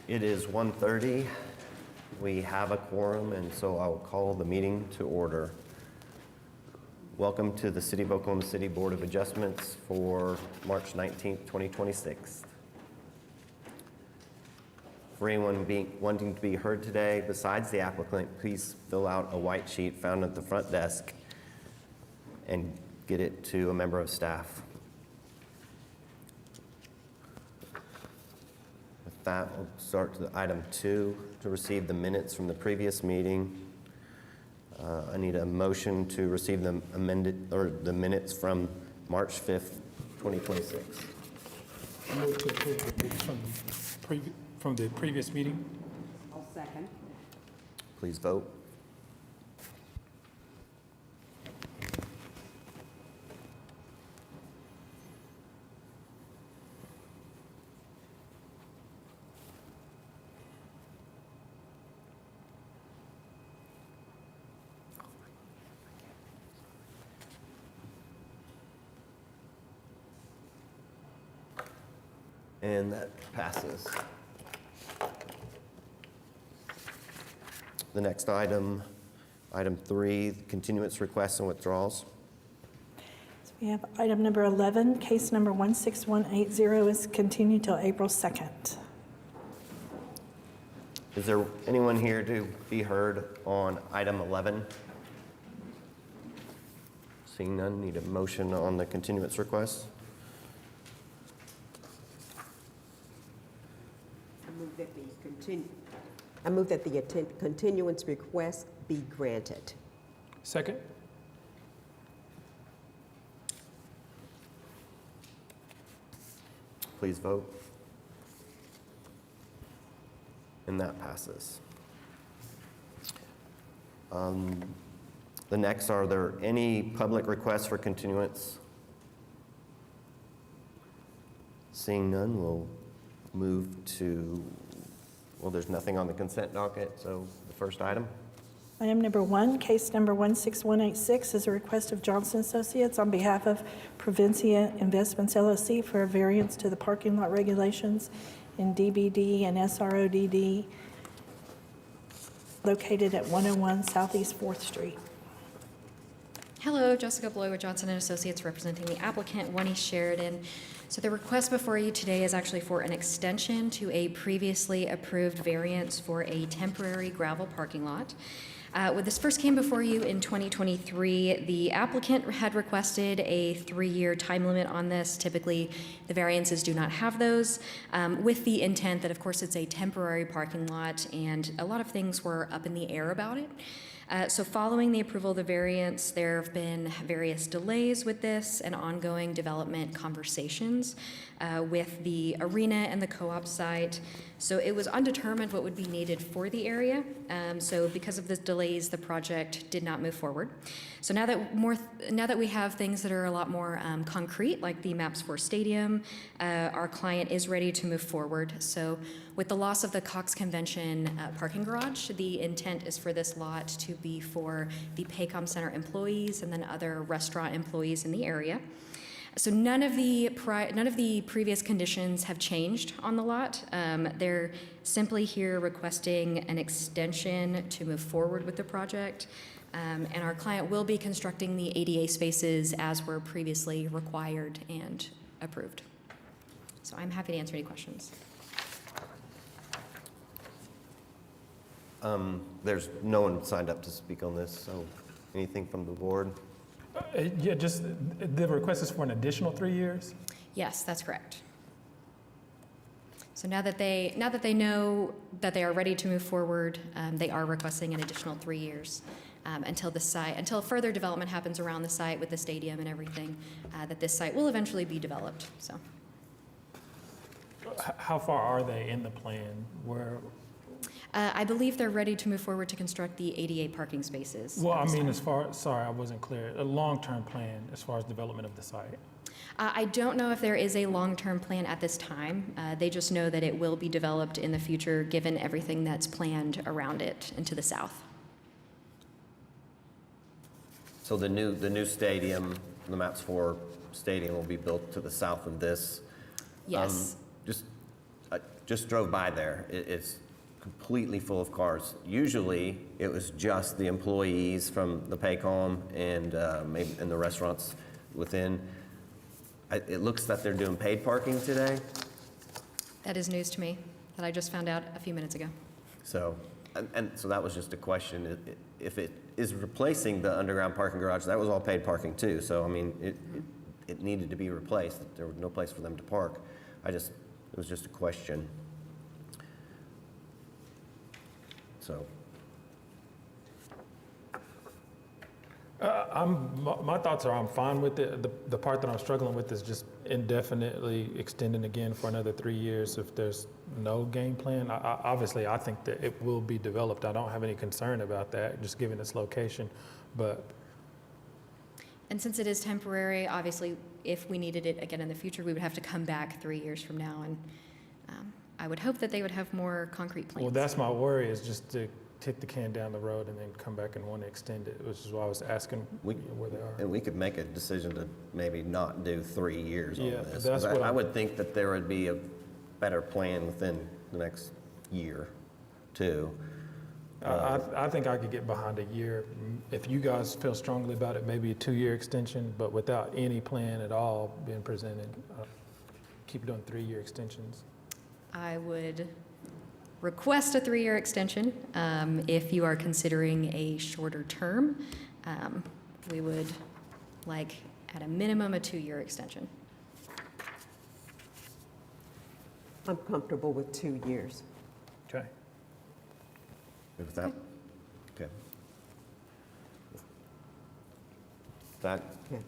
It is 1:30. We have a quorum, and so I will call the meeting to order. Welcome to the City of Oklahoma City Board of Adjustments for March 19th, 2026. For anyone wanting to be heard today, besides the applicant, please fill out a white sheet found at the front desk and get it to a member of staff. With that, we'll start to item 2, to receive the minutes from the previous meeting. I need a motion to receive the minutes from March 5th, 2026. I move to approve the minutes from the previous meeting. I'll second. Please vote. And that passes. The next item, item 3, continuance requests and withdrawals. So we have item number 11, case number 16180 is continued till April 2nd. Is there anyone here to be heard on item 11? Seeing none, need a motion on the continuance request. I move that the continuance request be granted. Second. Please vote. And that passes. The next, are there any public requests for continuance? Seeing none, we'll move to, well, there's nothing on the consent docket, so the first item. Item number 1, case number 16186 is a request of Johnson Associates on behalf of Provincia Investments LLC for a variance to the parking lot regulations in DBD and SRODD located at 101 Southeast 4th Street. Hello, Jessica Bloy with Johnson & Associates representing the applicant, One East Sheridan. So the request before you today is actually for an extension to a previously approved variance for a temporary gravel parking lot. When this first came before you in 2023, the applicant had requested a 3-year time limit on this. Typically, the variances do not have those, with the intent that, of course, it's a temporary parking lot and a lot of things were up in the air about it. So following the approval of the variance, there have been various delays with this and ongoing development conversations with the arena and the co-op site. So it was undetermined what would be needed for the area. So because of the delays, the project did not move forward. So now that we have things that are a lot more concrete, like the maps for stadium, our client is ready to move forward. So with the loss of the Cox Convention parking garage, the intent is for this lot to be for the Paycom Center employees and then other restaurant employees in the area. So none of the previous conditions have changed on the lot. They're simply here requesting an extension to move forward with the project. And our client will be constructing the ADA spaces as were previously required and approved. So I'm happy to answer any questions. There's no one signed up to speak on this, so anything from the board? Yeah, just the request is for an additional 3 years? Yes, that's correct. So now that they know that they are ready to move forward, they are requesting an additional 3 years until further development happens around the site with the stadium and everything, that this site will eventually be developed. So, How far are they in the plan? Where? I believe they're ready to move forward to construct the ADA parking spaces. Well, I mean, sorry, I wasn't clear. A long-term plan as far as development of the site. I don't know if there is a long-term plan at this time. They just know that it will be developed in the future given everything that's planned around it and to the south. So the new stadium, the maps for stadium will be built to the south of this. Yes. Just just drove by there. It's completely full of cars. Usually, it was just the employees from the Paycom and maybe in the restaurants within. It looks that they're doing paid parking today. That is news to me, that I just found out a few minutes ago. So, and so that was just a question. If it is replacing the underground parking garage, that was all paid parking too. So, I mean, it needed to be replaced. There was no place for them to park. It was just a question. So, My thoughts are I'm fine with it. The part that I'm struggling with is just indefinitely extending again for another 3 years if there's no game plan. Obviously, I think that it will be developed. I don't have any concern about that, just given its location. But And since it is temporary, obviously, if we needed it again in the future, we would have to come back 3 years from now. And I would hope that they would have more concrete plans. well, that's my worry, is just to kick the can down the road and then come back and want to extend it, which is why I was asking where they are. and we could make a decision to maybe not do 3 years on Yeah, this. that's 'Cause what I I'm- would think that there would be a better plan within the next year, too. I think I could get behind a year. If you guys feel strongly about it, maybe a 2-year extension, but without any plan at all being presented. Keep doing 3-year extensions. I would request a 3-year extension. If you are considering a shorter term, we would like, at a minimum, a 2-year extension. I'm comfortable with 2 years. Okay. Good with that? Okay. That Okay.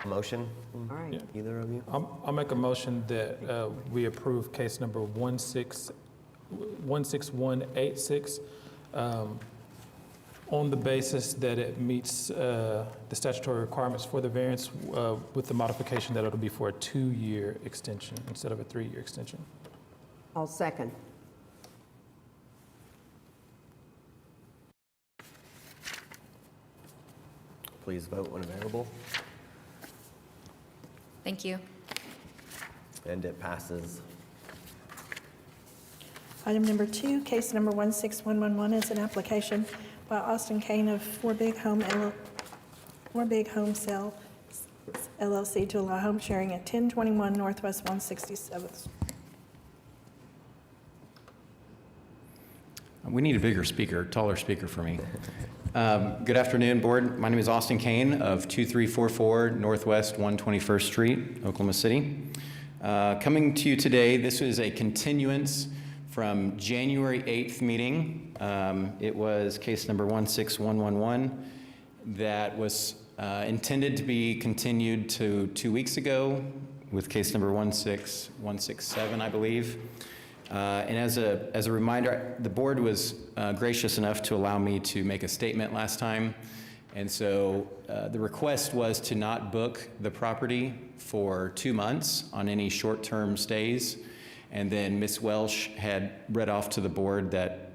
motion, All right. Yeah. either of you? I'll make a motion that we approve case number 16186 on the basis that it meets the statutory requirements for the variance with the modification that it'll be for a 2-year extension instead of a 3-year extension. I'll second. Please vote when available. Thank you. And it passes. Item number 2, case number 16111 is an application by Austin Kane of Four Big Home Sale LLC to allow home sharing at 1021 Northwest 167th. We need a bigger speaker, taller speaker for me. Good afternoon, Board. My name is Austin Kane of 2344 Northwest 121st Street, Oklahoma City. Coming to you today, this is a continuance from January 8th meeting. It was case number 16111 that was intended to be continued to 2 weeks ago with case number 16167, I believe. And as a reminder, the board was gracious enough to allow me to make a statement last time. And so the request was to not book the property for 2 months on any short-term stays. And then Ms. Welsh had read off to the board that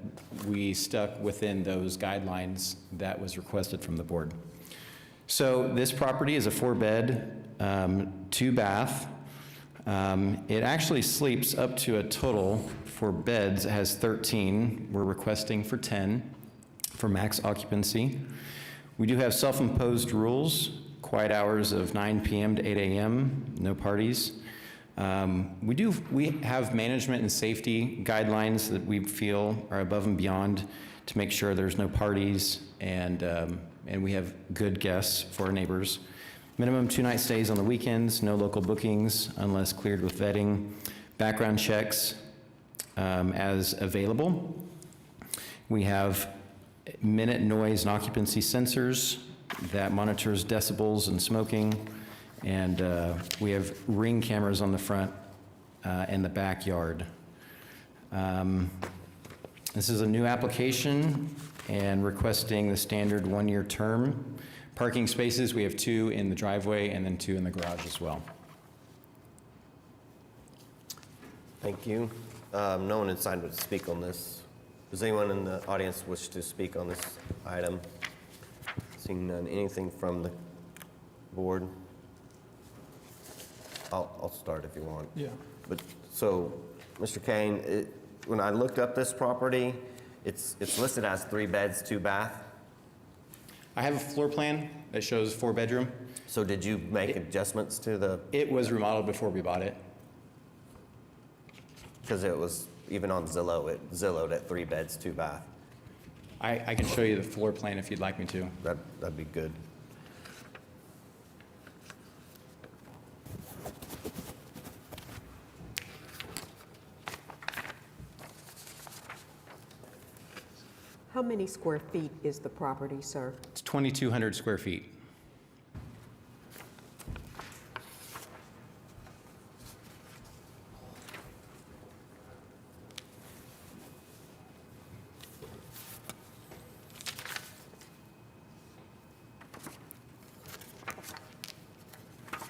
we stuck within those guidelines that was requested from the board. So this property is a 4-bed, 2-bath. It actually sleeps up to a total for beds, it has 13. We're requesting for 10 for max occupancy. We do have self-imposed rules, quiet hours of 9 p.m. to 8 a.m., no parties. We have management and safety guidelines that we feel are above and beyond to make sure there's no parties and we have good guests for our neighbors. Minimum 2-night stays on the weekends, no local bookings unless cleared with vetting, background checks as available. We have minute noise and occupancy sensors that monitors decibels and smoking, and we have Ring cameras on the front and the backyard. This is a new application and requesting the standard 1-year term. Parking spaces, we have 2 in the driveway and then 2 in the garage as well. Thank you. No one inside would speak on this. Does anyone in the audience wish to speak on this item? Seeing none, anything from the board? I'll start if you want. Yeah. But, so, Mr. Kane, when I looked up this property, it's listed as 3 beds, 2 bath. I have a floor plan that shows 4-bedroom. So did you make adjustments to the, It was remodeled before we bought it. because it was, even on Zillow, it Zillowed at 3 beds, 2 bath. I can show you the floor plan if you'd like me to. That'd be good. How many square feet is the property, sir? It's 2,200 square feet.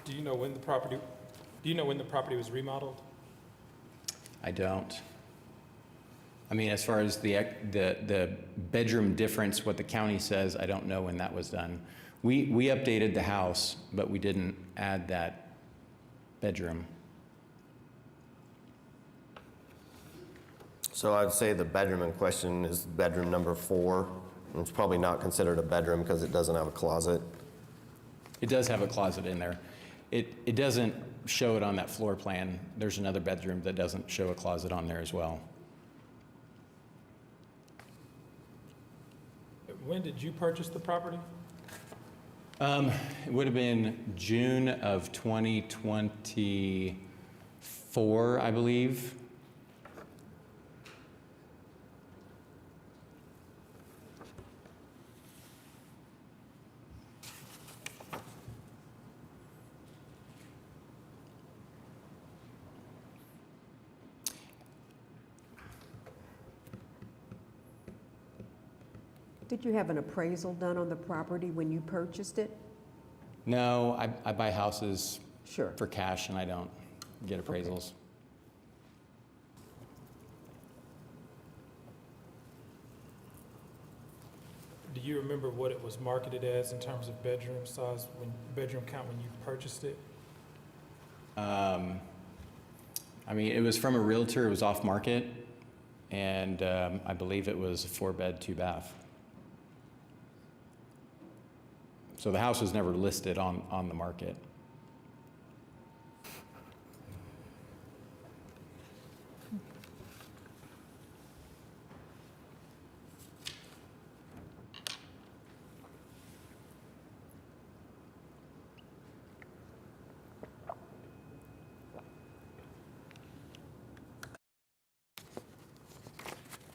Do you know when the property was remodeled? I don't. I mean, as far as the bedroom difference, what the county says, I don't know when that was done. We updated the house, but we didn't add that bedroom. So I'd say the bedroom in question is bedroom number 4. And it's probably not considered a bedroom because it doesn't have a closet. It does have a closet in there. It doesn't show it on that floor plan. There's another bedroom that doesn't show a closet on there as well. When did you purchase the property? It would have been June of 2024, I believe. Did you have an appraisal done on the property when you purchased it? No, I buy houses Sure. for cash and I don't get appraisals. Do you remember what it was marketed as in terms of bedroom size, bedroom count when you purchased it? I mean, it was from a realtor, it was off market, and I believe it was a 4-bed, 2-bath. So the house was never listed on the market.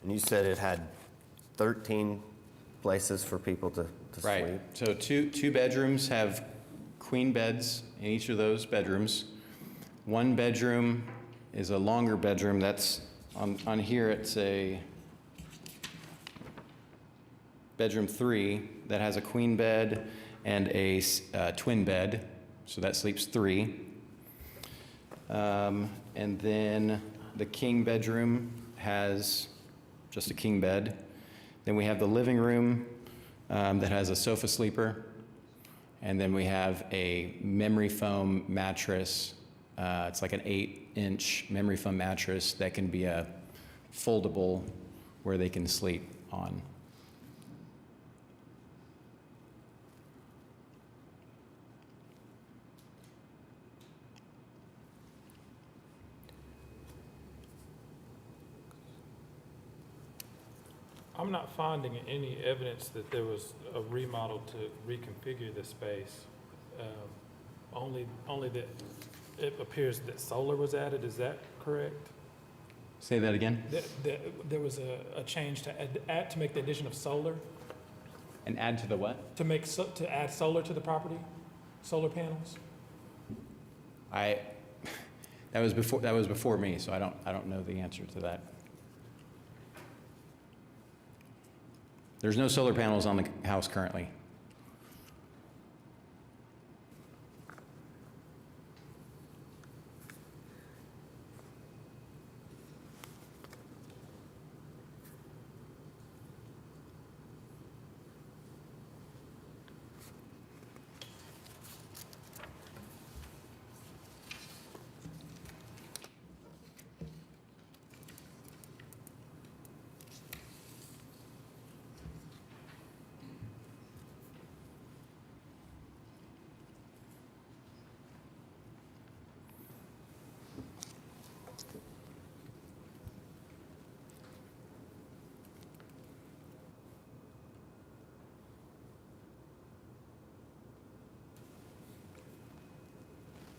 And you said it had 13 places for people to Right, sleep? so two bedrooms have queen beds in each of those bedrooms. One bedroom is a longer bedroom, that's, on here it's a bedroom 3 that has a queen bed and a twin bed, so that sleeps 3. And then the king bedroom has just a king bed. Then we have the living room that has a sofa sleeper. And then we have a memory foam mattress. It's like an 8-inch memory foam mattress that can be a foldable where they can sleep on. I'm not finding any evidence that there was a remodel to reconfigure the space. Only that it appears that solar was added, is that correct? Say that again? There was a change to make the addition of solar, And add to the what? to add solar to the property, solar panels? That was before me, so I don't know the answer to that. There's no solar panels on the house currently.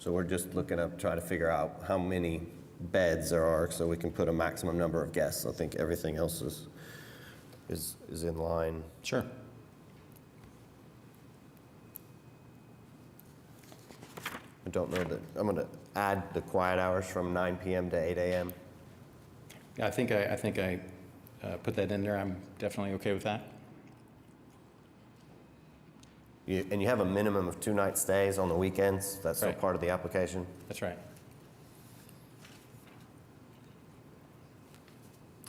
So we're just looking to try to figure out how many beds there are so we can put a maximum number of guests. I think everything else is in line. Sure. I don't know that, I'm going to add the quiet hours from 9 PM to 8 AM. I think I put that in there. I'm definitely okay with that. And you have a minimum of 2-night stays on the weekends? That's still Right. part of the application? That's right.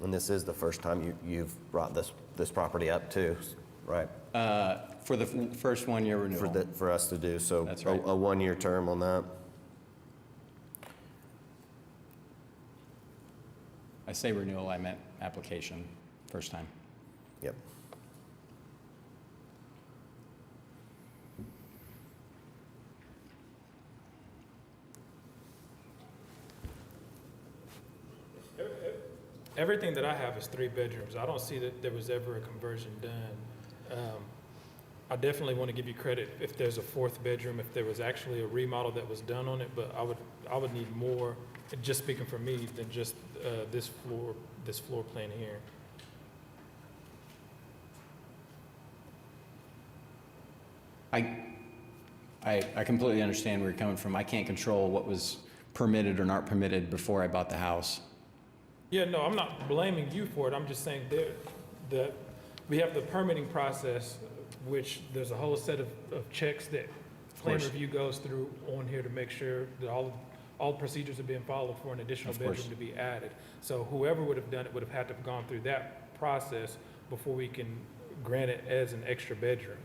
And this is the first time you've brought this property up too, right? For the first 1-year renewal. For us to do, so That's right. a 1-year term on that? I say renewal, I meant application, first time. Yep. Everything that I have is 3 bedrooms. I don't see that there was ever a conversion done. I definitely want to give you credit if there's a 4th bedroom, if there was actually a remodel that was done on it, but I would need more, just speaking for me, than just this floor plan here. I completely understand where you're coming from. I can't control what was permitted or not permitted before I bought the house. Yeah, no, I'm not blaming you for it. I'm just saying that we have the permitting process, which there's a whole set of checks that plan course. review goes through on here to make sure that all procedures are being followed for an additional Of course. bedroom to be added. So whoever would have done it would have had to have gone through that process before we can grant it as an extra bedroom.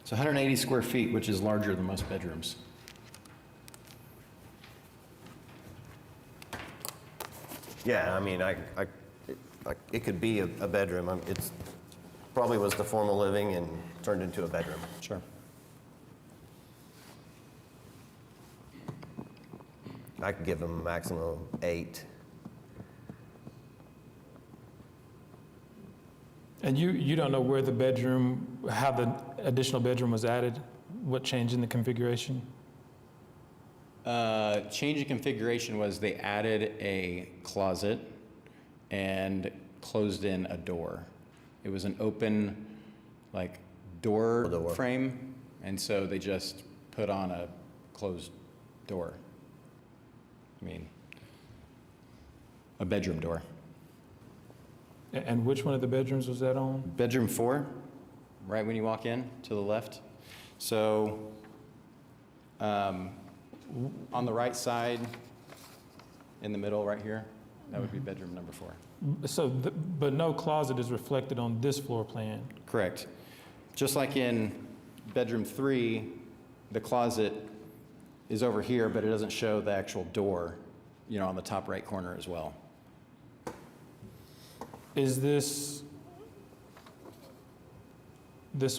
It's 180 square feet, which is larger than most bedrooms. Yeah, I mean, it could be a bedroom. It's probably was the formal living and turned into a bedroom. Sure. I could give them a maximum of 8. And you don't know where the bedroom, how the additional bedroom was added? What changed in the configuration? Change in configuration was they added a closet and closed in a door. It was an open, like, door Door. frame, and so they just put on a closed door. I mean, a bedroom door. And which one of the bedrooms was that on? Bedroom 4, right when you walk in, to the left. So, on the right side, in the middle, right here, that would be bedroom number 4. So, but no closet is reflected on this floor plan. Correct. Just like in bedroom 3, the closet is over here, but it doesn't show the actual door, on the top right corner as well. Is this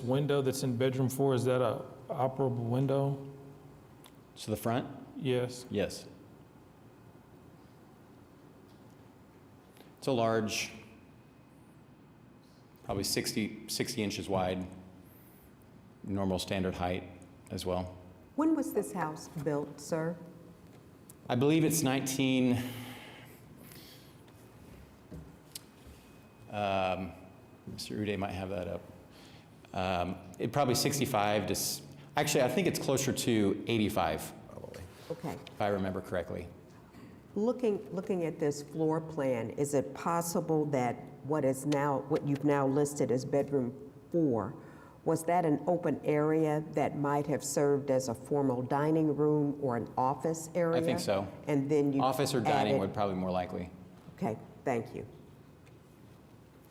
window that's in bedroom 4, is that a operable window? To the front? Yes. Yes. It's a large, probably 60 inches wide, normal standard height as well. When was this house built, sir? I believe it's 19, Mr. Uday might have that up. It probably 65 to, actually, I think it's closer to 85, Probably. Okay. if I remember correctly. Looking at this floor plan, is it possible that what you've now listed as bedroom 4, was that an open area that might have served as a formal dining room or an office area? I think so. And then you Office or dining added- would probably more likely. Okay, thank you.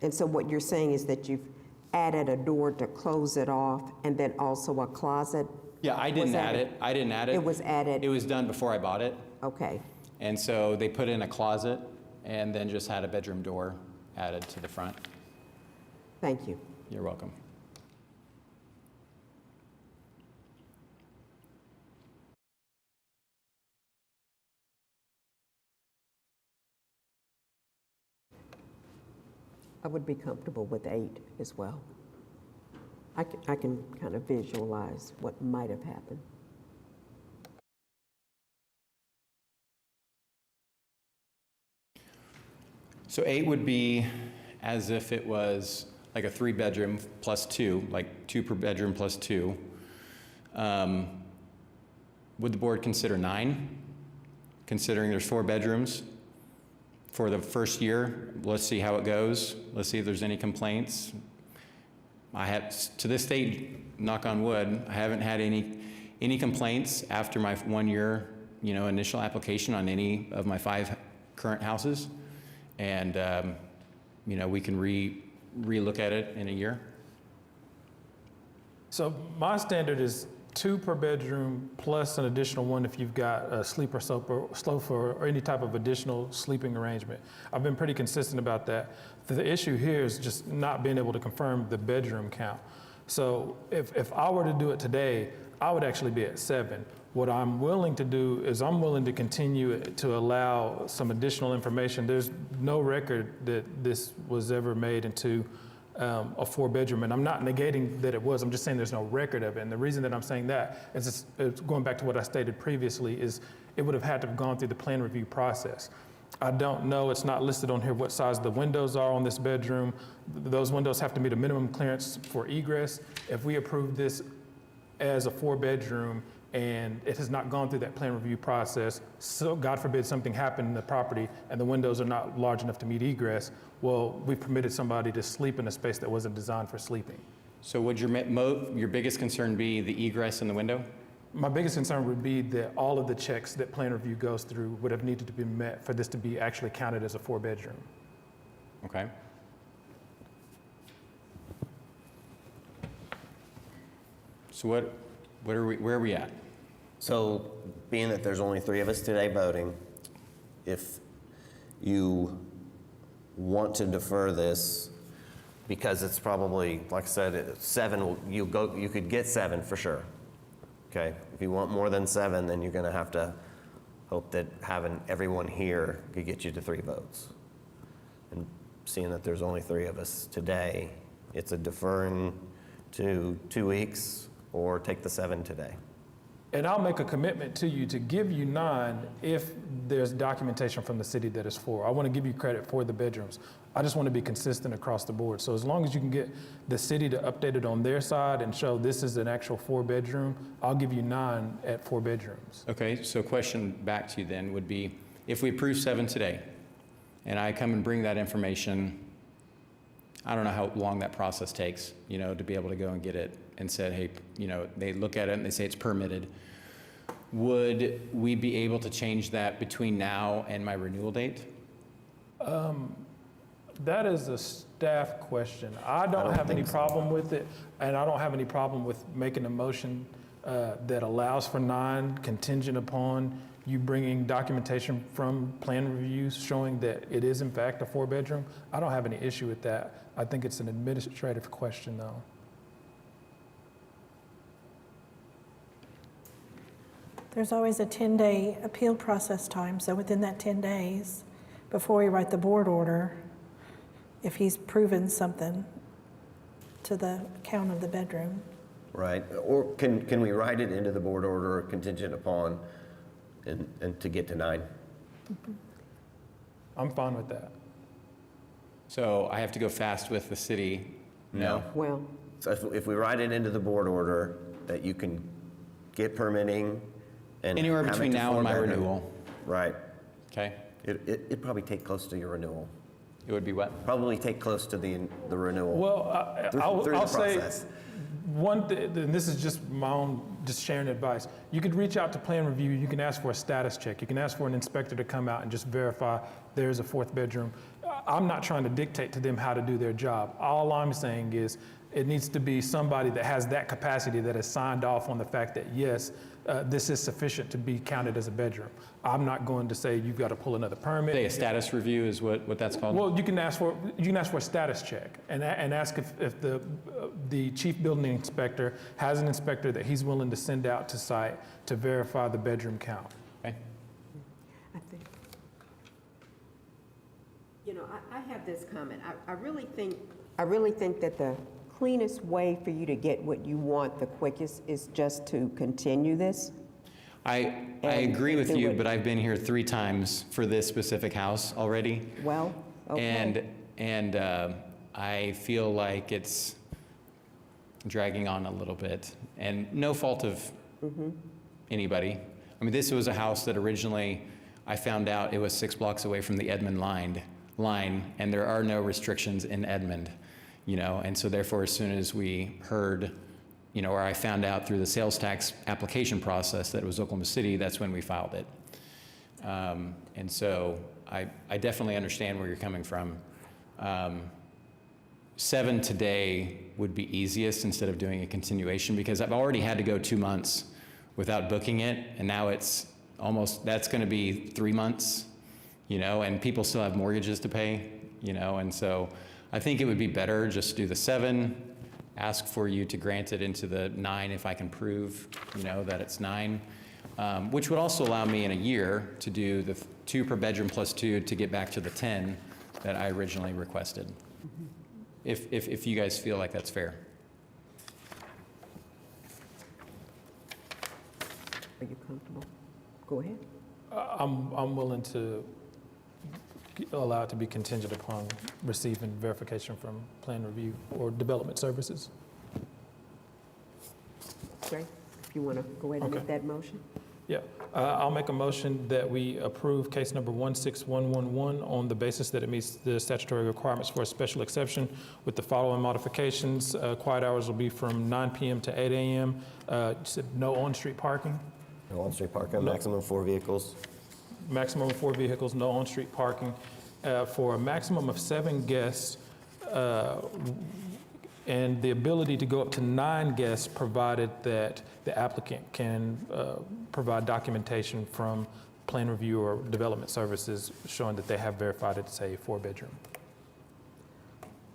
And so what you're saying is that you've added a door to close it off and then also a closet? Yeah, I Was didn't that add it. I didn't add it. It was added? It was done before I bought it. Okay, And so they put in a closet and then just had a bedroom door added to the front. thank you. You're welcome. I would be comfortable with 8 as well. I can kind of visualize what might have happened. So 8 would be as if it was like a 3-bedroom plus 2, like 2 per bedroom plus 2. Would the board consider 9, considering there's 4 bedrooms for the first year? Let's see how it goes. Let's see if there's any complaints. I have, to this date, knock on wood, I haven't had any complaints after my 1-year, initial application on any of my 5 current houses. And, we can re-look at it in a year. So my standard is 2 per bedroom plus an additional 1 if you've got a sleeper sofa or any type of additional sleeping arrangement. I've been pretty consistent about that. The issue here is just not being able to confirm the bedroom count. So if I were to do it today, I would actually be at 7. What I'm willing to do is I'm willing to continue to allow some additional information. There's no record that this was ever made into a 4-bedroom, and I'm not negating that it was. I'm just saying there's no record of it. And the reason that I'm saying that is it's going back to what I stated previously is it would have had to have gone through the plan review process. I don't know, it's not listed on here what size the windows are on this bedroom. Those windows have to meet a minimum clearance for egress. If we approve this as a 4-bedroom and it has not gone through that plan review process, so God forbid something happened in the property and the windows are not large enough to meet egress, well, we permitted somebody to sleep in a space that wasn't designed for sleeping. So would your biggest concern be the egress in the window? My biggest concern would be that all of the checks that plan review goes through would have needed to be met for this to be actually counted as a 4-bedroom. Okay. So where are we at? So being that there's only 3 of us today voting, if you want to defer this, because it's probably, like I said, 7, you could get 7 for sure. Okay, if you want more than 7, then you're gonna have to hope that having everyone here could get you to 3 votes. And seeing that there's only 3 of us today, it's a deferring to 2 weeks or take the 7 today. And I'll make a commitment to you to give you 9 if there's documentation from the city that is 4. I want to give you credit for the bedrooms. I just want to be consistent across the board. So as long as you can get the city to update it on their side and show this is an actual 4-bedroom, I'll give you 9 at 4 bedrooms. Okay, so question back to you then would be, if we approve 7 today, and I come and bring that information, I don't know how long that process takes, to be able to go and get it and said, hey, they look at it and they say it's permitted. Would we be able to change that between now and my renewal date? That is a staff question. I don't have any problem with it, and I don't have any problem with making a motion that allows for 9 contingent upon you bringing documentation from plan reviews showing that it is in fact a 4-bedroom. I don't have any issue with that. I think it's an administrative question though. There's always a 10-day appeal process time, so within that 10 days, before we write the board order, if he's proven something to the count of the bedroom. Right, or can we write it into the board order contingent upon and to get to 9? I'm fine with that. So I have to go fast with the city? No? Well, So if we write it into the board order that you can get permitting and Anywhere have it between to now and my 4-bedroom. renewal, Right, okay? it'd probably take close to your renewal. It would be what? Probably take close to the renewal. Well, through I'll the say process. one thing, and this is just my own, just sharing advice. You could reach out to plan review, you can ask for a status check. You can ask for an inspector to come out and just verify there's a 4th bedroom. I'm not trying to dictate to them how to do their job. All I'm saying is it needs to be somebody that has that capacity that has signed off on the fact that, yes, this is sufficient to be counted as a bedroom. I'm not going to say you've got to pull another permit. Say a status review is what that's called? Well, you can ask for a status check and ask if the chief building inspector has an inspector that he's willing to send out to site to verify the bedroom count. Okay. I think, I have this comment. I really think that the cleanest way for you to get what you want the quickest is just to continue this. I And agree with do you, it. but I've been here 3 times for this specific house already. Well, okay. And I feel like it's dragging on a little bit, and no fault of anybody. I mean, this was a house that originally, I found out it was 6 blocks away from the Edmond line, and there are no restrictions in Edmond, you know, and so therefore, as soon as we heard, you know, or I found out through the sales tax application process that it was Oklahoma City, that's when we filed it. And so I definitely understand where you're coming from. 7 today would be easiest instead of doing a continuation, because I've already had to go 2 months without booking it, and now it's almost, that's gonna be 3 months, you know, and people still have mortgages to pay, you know, and so I think it would be better just to do the 7, ask for you to grant it into the 9 if I can prove, you know, that it's 9, which would also allow me in a year to do the 2 per bedroom plus 2 to get back to the 10 that I originally requested. If you guys feel like that's fair. Are you comfortable? Go ahead. I'm willing to allow it to be contingent upon receiving verification from plan review or development services. Great. If you want to go ahead and make Okay. that motion. Yeah, I'll make a motion that we approve case number 16111 on the basis that it meets the statutory requirements for a special exception with the following modifications. Quiet hours will be from 9 p.m. to 8 a.m. You said no on-street parking, No on-street parking, maximum 4 vehicles. maximum of 4 vehicles, no on-street parking, for a maximum of 7 guests, and the ability to go up to 9 guests, provided that the applicant can provide documentation from plan review or development services showing that they have verified it's a 4-bedroom.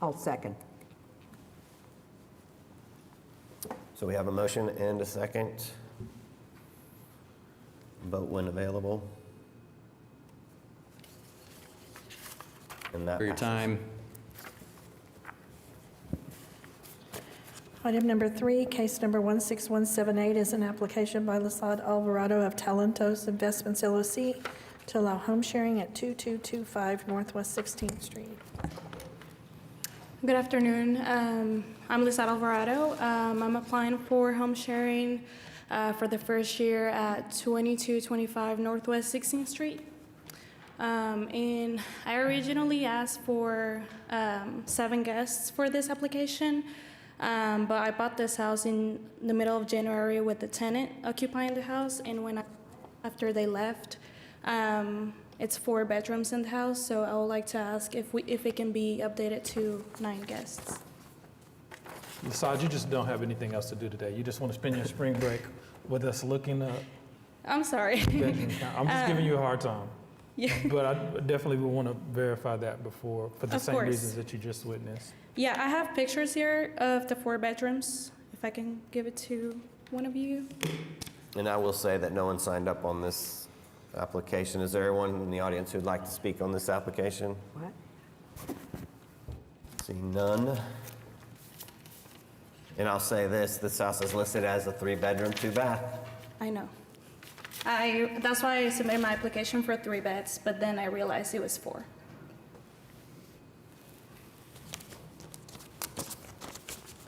I'll second. So we have a motion and a second. Vote when available. And that For your passes. time. Item number 3, case number 16178 is an application by Lasad Alvarado of Talentos Investments LLC to allow home sharing at 2225 Northwest 16th Street. Good afternoon. I'm Lisa Alvarado. I'm applying for home sharing for the first year at 2225 Northwest 16th Street. And I originally asked for 7 guests for this application, but I bought this house in the middle of January with the tenant occupying the house, and after they left, it's 4 bedrooms in the house, so I would like to ask if it can be updated to 9 guests. Lasad, you just don't have anything else to do today. You just want to spend your spring break with us looking at I'm sorry. bedroom count. I'm just giving you a hard time. Yeah. But I definitely would want to verify that before, for the Of same course. reasons that you just witnessed. Yeah, I have pictures here of the 4 bedrooms, if I can give it to one of you. And I will say that no one signed up on this application. Is there anyone in the audience who'd like to speak on this application? What? Seeing none. And I'll say this house is listed as a 3-bedroom, 2-bath. I know. That's why I submitted my application for 3 beds, but then I realized it was 4.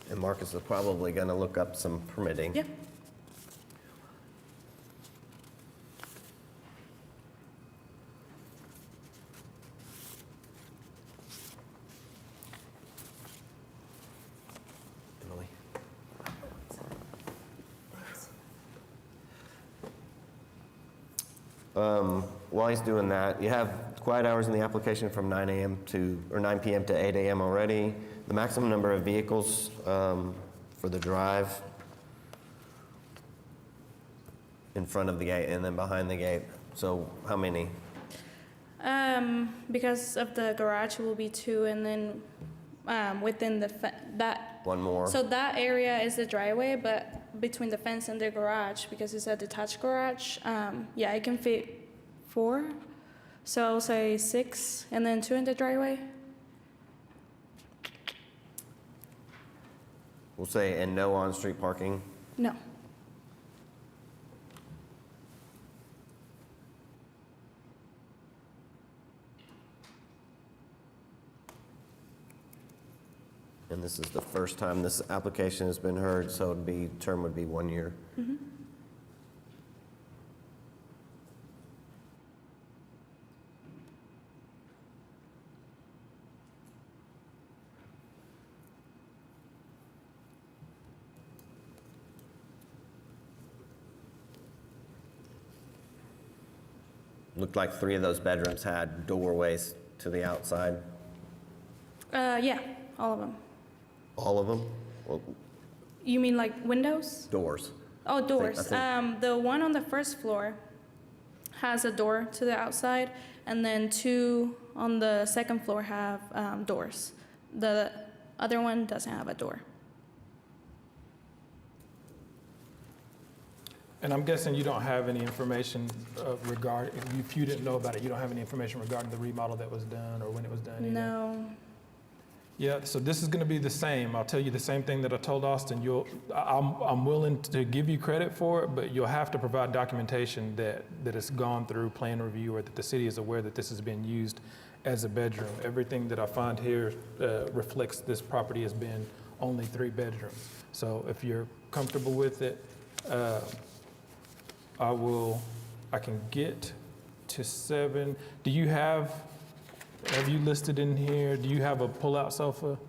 And Marcus is probably gonna look up some permitting. Yeah. Emily. While he's doing that, you have quiet hours in the application from 9 a.m. or 9 p.m. to 8 a.m. already. The maximum number of vehicles for the drive in front of the gate and then behind the gate. So how many? Because of the garage will be 2, and then within that. One more? So that area is the driveway, but between the fence and the garage, because it's a detached garage, yeah, I can fit 4. So I'll say 6, and then 2 in the driveway. We'll say, and no on-street parking. No. And this is the first time this application has been heard, so term would be 1 year. Looked like 3 of those bedrooms had doorways to the outside. Yeah, all of them. All of them? Well, You mean like windows? doors. Oh, doors. think- The one on the first floor has a door to the outside, and then 2 on the second floor have doors. The other one doesn't have a door. And I'm guessing you don't have any information regarding, if you didn't know about it, you don't have any information regarding the remodel that was done or when it was done either? No. Yeah, so this is going to be the same. I'll tell you the same thing that I told Austin. I'm willing to give you credit for it, but you'll have to provide documentation that it's gone through plan review or that the city is aware that this has been used as a bedroom. Everything that I find here reflects this property has been only 3 bedrooms. So if you're comfortable with it, I can get to 7. Have you listed in here, do you have a pull-out sofa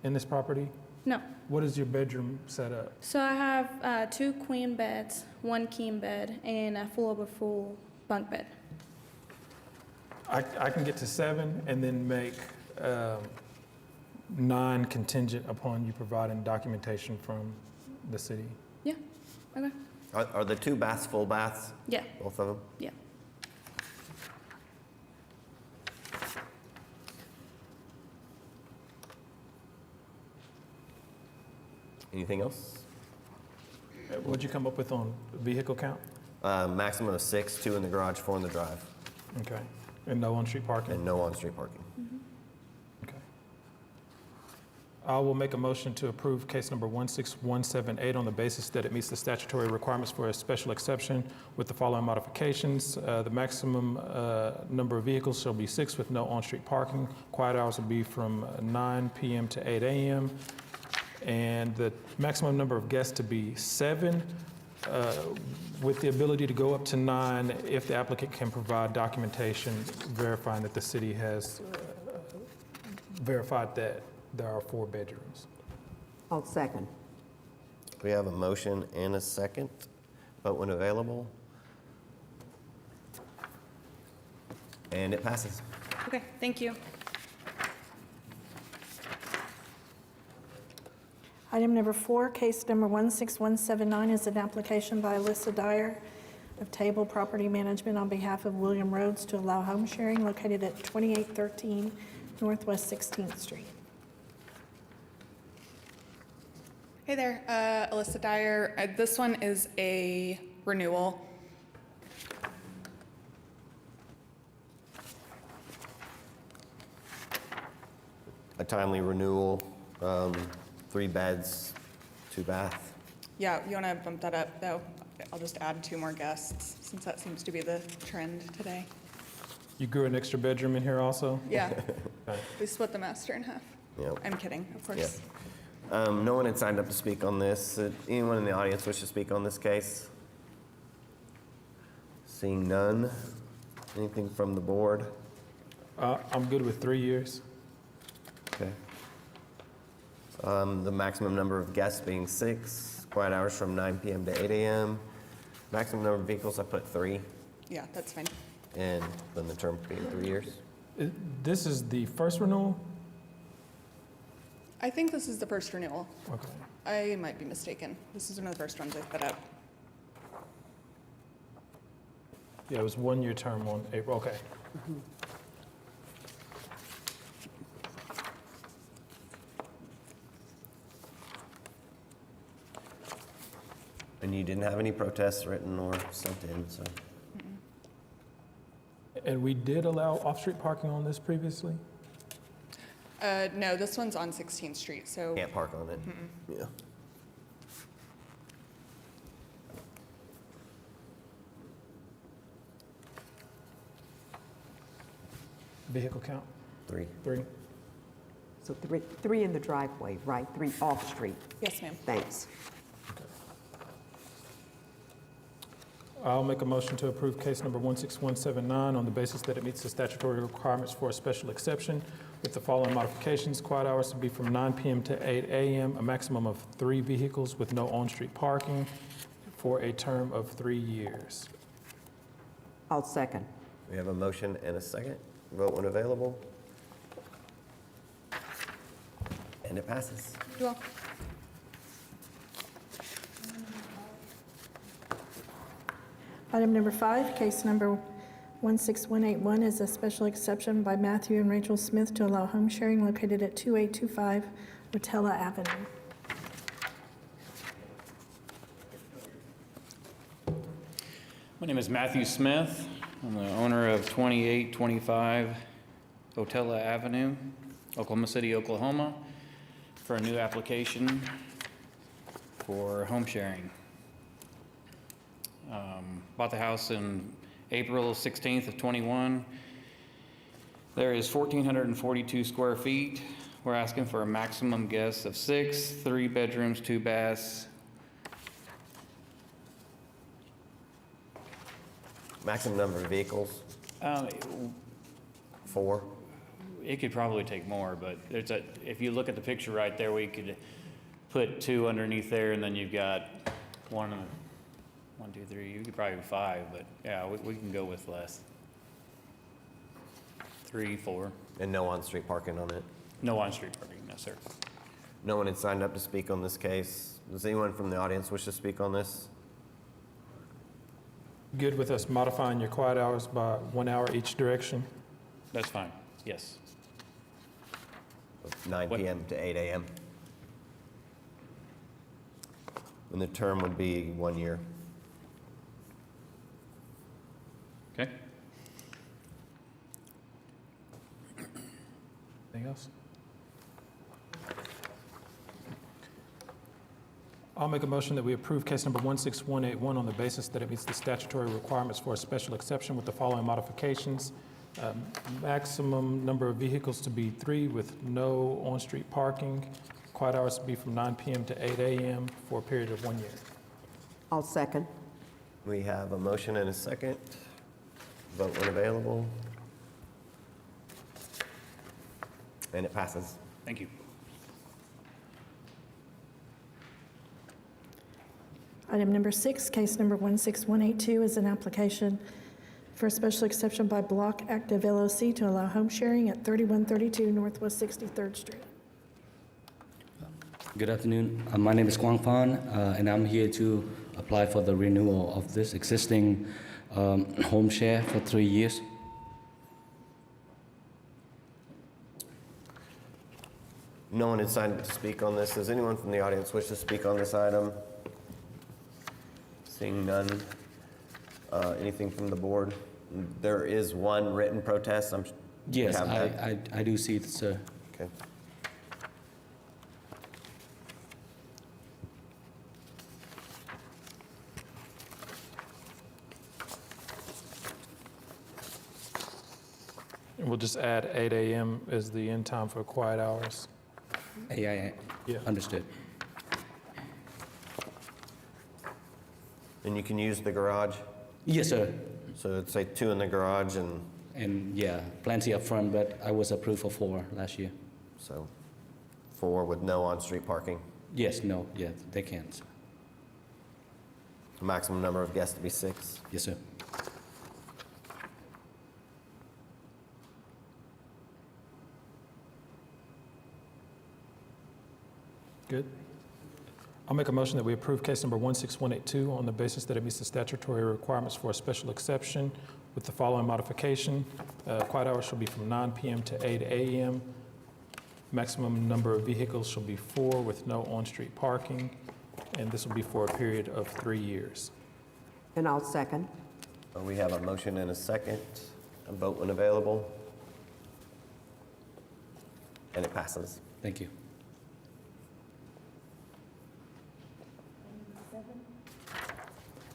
in this property? No. What is your bedroom setup? So I have 2 queen beds, 1 king bed, and a full bunk bed. I can get to 7 and then make 9 contingent upon you providing documentation from the city. Yeah. Okay. Are the 2 baths full baths, Yeah. both of them? Yeah. Anything else? What'd you come up with on vehicle count? Maximum of 6, 2 in the garage, 4 in the drive, Okay. And no on-street parking? and no on-street parking. Okay. I will make a motion to approve case number 16178 on the basis that it meets the statutory requirements for a special exception with the following modifications. The maximum number of vehicles shall be 6 with no on-street parking. Quiet hours will be from 9 p.m. to 8 a.m. And the maximum number of guests to be 7, with the ability to go up to 9 if the applicant can provide documentation verifying that the city has verified that there are 4 bedrooms. I'll second. We have a motion and a second. Vote when available. And it passes. Okay. Thank you. Item number 4, case number 16179 is an application by Alyssa Dyer of Table Property Management on behalf of William Rhodes to allow home sharing located at 2813 Northwest 16th Street. Hey there, Alyssa Dyer. This one is a renewal. A timely renewal, 3 beds, 2 bath. Yeah, you want to bump that up, though? I'll just add 2 more guests, since that seems to be the trend today. You grew an extra bedroom in here also? Yeah, we split the master in half. Yep. I'm kidding, of course. No one had signed up to speak on this. Anyone in the audience wish to speak on this case? Seeing none. Anything from the board? I'm good with 3 years. Okay. The maximum number of guests being 6, quiet hours from 9 p.m. to 8 a.m. Maximum number of vehicles, I put 3, Yeah, that's fine. and then the term being 3 years. This is the first renewal? I think this is the first renewal. Okay. I might be mistaken. This is one of the first ones I put up. Yeah, it was 1-year term on April, okay. And you didn't have any protests written or sent in, so. And we did allow off-street parking on this previously? No, this one's on 16th Street, so Can't park on it. Yeah. Vehicle count, 3. 3. So three in the driveway, right? 3 off-street. yes, ma'am. Thanks. I'll make a motion to approve case number 16179 on the basis that it meets the statutory requirements for a special exception with the following modifications. Quiet hours to be from 9 PM to 8 AM, a maximum of 3 vehicles with no on-street parking for a term of 3 years. I'll second. We have a motion and a second. Vote when available. And it passes. You all. Item number 5, case number 16181 is a special exception by Matthew and Rachel Smith to allow home sharing located at 2825 Rotella Avenue. My name is Matthew Smith. I'm the owner of 2825 Otella Avenue, Oklahoma City, Oklahoma, for a new application for home sharing. Bought the house in April 16th of 21. There is 1,442 square feet. We're asking for a maximum guest of 6, 3 bedrooms, 2 baths. Maximum number of vehicles, 4. It could probably take more, but if you look at the picture right there, we could put 2 underneath there, and then you've got 1, 2, 3, you could probably have 5, but yeah, we can go with less. 3, 4. And no on-street parking on it. No on-street parking, no, sir. No one had signed up to speak on this case. Does anyone from the audience wish to speak on this? Good with us modifying your quiet hours by 1 hour each direction? That's fine, yes. 9 What- PM to 8 AM. And the term would be 1 year. Okay? Anything else? I'll make a motion that we approve case number 16181 on the basis that it meets the statutory requirements for a special exception with the following modifications. Maximum number of vehicles to be 3 with no on-street parking. Quiet hours to be from 9 PM to 8 AM for a period of 1 year. I'll second. We have a motion and a second. Vote when available. And it passes. Thank you. Item number 6, case number 16182 is an application for a special exception by Block Active LLC to allow home sharing at 3132 Northwest 63rd Street. Good afternoon. My name is Quang Phan, and I'm here to apply for the renewal of this existing home share for 3 years. No one had signed up to speak on this. Does anyone from the audience wish to speak on this item? Seeing none. Anything from the board? There is one written protest. Yes, have that. I do see it, sir. Okay. And we'll just add 8 AM as the end time for quiet hours. Yeah, Yeah. understood. And you can use the garage? Yes, sir. So it's say 2 in the garage and And yeah, plenty up front, but I was approved for 4 last year. so 4 with no on-street parking. Yes, no, yeah, they can. Sir. Maximum number of guests to be 6. Yes, sir. Good. I'll make a motion that we approve case number 16182 on the basis that it meets the statutory requirements for a special exception with the following modification. Quiet hours shall be from 9 PM to 8 AM. Maximum number of vehicles shall be 4 with no on-street parking, and this will be for a period of 3 years. And I'll second. We have a motion and a second. A vote when available. And it passes. Thank you.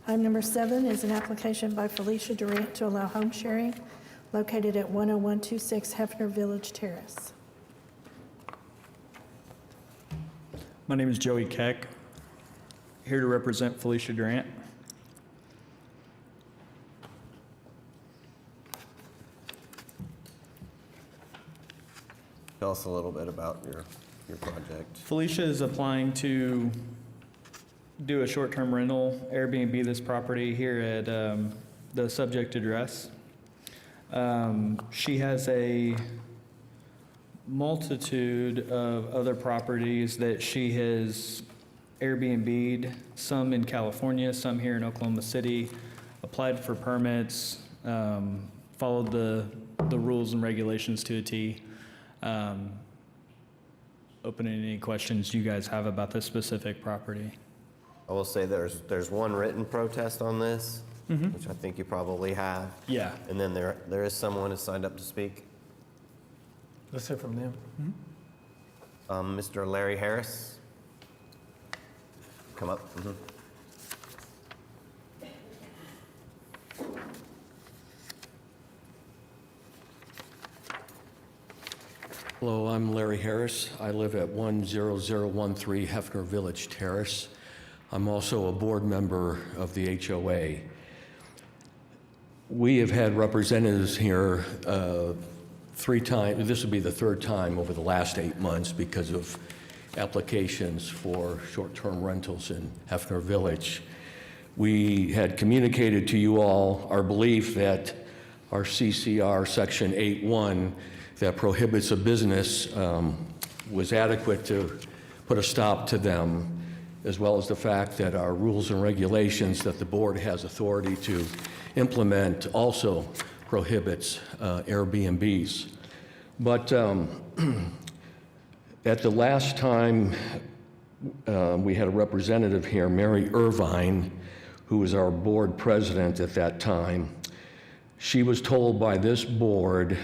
Item number 7 is an application by Felicia Durant to allow home sharing located at 10126 Hefner Village Terrace. My name is Joey Keck, here to represent Felicia Durant. Tell us a little bit about your project. Felicia is applying to do a short-term rental, Airbnb this property here at the subject address. She has a multitude of other properties that she has Airbnb'd, some in California, some here in Oklahoma City, applied for permits, followed the rules and regulations to a T. Opening any questions you guys have about this specific property. I will say there's one written protest on this, which I think you probably have. Yeah. And then there is someone who signed up to speak. Let's hear from them. Mr. Larry Harris. Come up. Hello, I'm Larry Harris. I live at 10013 Hefner Village Terrace. I'm also a board member of the HOA. We have had representatives here 3 times. This would be the 3rd time over the last 8 months because of applications for short-term rentals in Hefner Village. We had communicated to you all our belief that our CCR Section 8.1 that prohibits a business was adequate to put a stop to them, as well as the fact that our rules and regulations that the board has authority to implement also prohibits Airbnbs. But at the last time we had a representative here, Mary Irvine, who was our board president at that time, she was told by this board,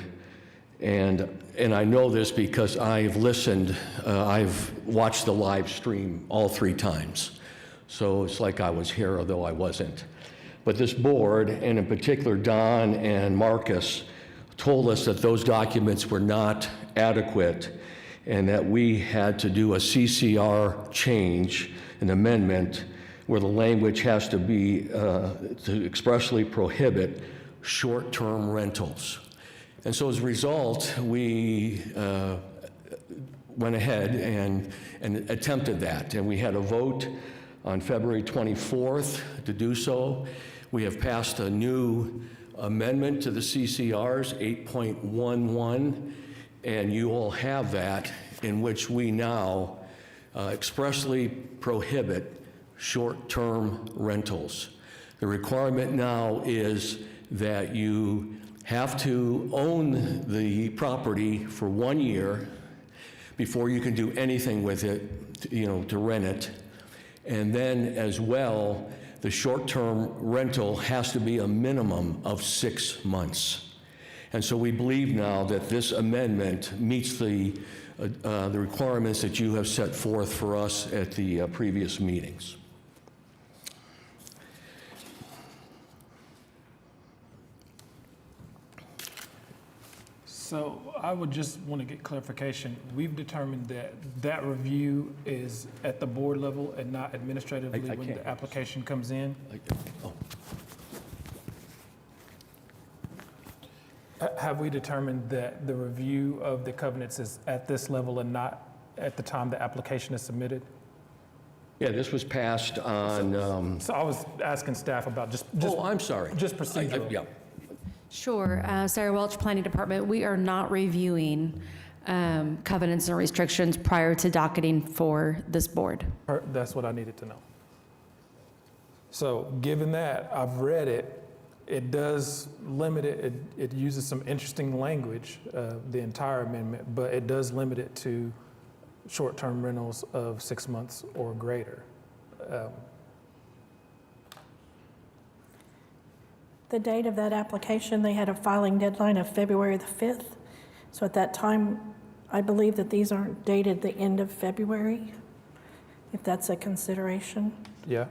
and I know this because I've listened, I've watched the live stream all 3 times. So it's like I was here, although I wasn't. But this board, and in particular Don and Marcus, told us that those documents were not adequate and that we had to do a CCR change, an amendment, where the language has to be to expressly prohibit short-term rentals. And so as a result, we went ahead and attempted that. And we had a vote on February 24th to do so. We have passed a new amendment to the CCRs, 8.11, and you all have that, in which we now expressly prohibit short-term rentals. The requirement now is that you have to own the property for 1 year before you can do anything with it, to rent it. And then as well, the short-term rental has to be a minimum of 6 months. And so we believe now that this amendment meets the requirements that you have set forth for us at the previous meetings. So I would just want to get clarification. We've determined that that review is at the board level and not administratively when the application comes in? Have we determined that the review of the covenants is at this level and not at the time the application is submitted? Yeah, this was passed on... So I was asking staff about just oh, I'm sorry. Just procedural. Yeah. Sure. Sarah Welch, Planning Department. We are not reviewing covenants and restrictions prior to docketing for this board. That's what I needed to know. So given that, I've read it, it does limit it, it uses some interesting language, the entire amendment, but it does limit it to short-term rentals of 6 months or greater. The date of that application, they had a filing deadline of February the 5th. So at that time, I believe that these aren't dated the end of February, if that's a consideration. Yeah.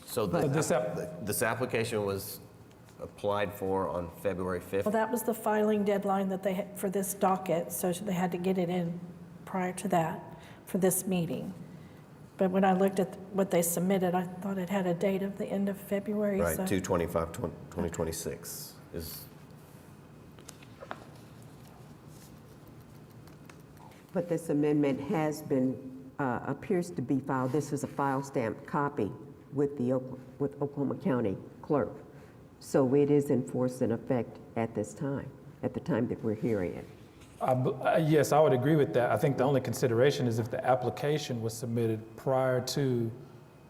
So But this this application was applied for on February 5th? Well, that was the filing deadline that they had for this docket, so they had to get it in prior to that for this meeting. But when I looked at what they submitted, I thought it had a date of the end of February. Right, so- 2/25/2026 is, But this amendment has been, appears to be filed, this is a file stamped copy with with Oklahoma County Clerk. So it is in force and effect at this time, at the time that we're hearing it. Yes, I would agree with that. I think the only consideration is if the application was submitted prior to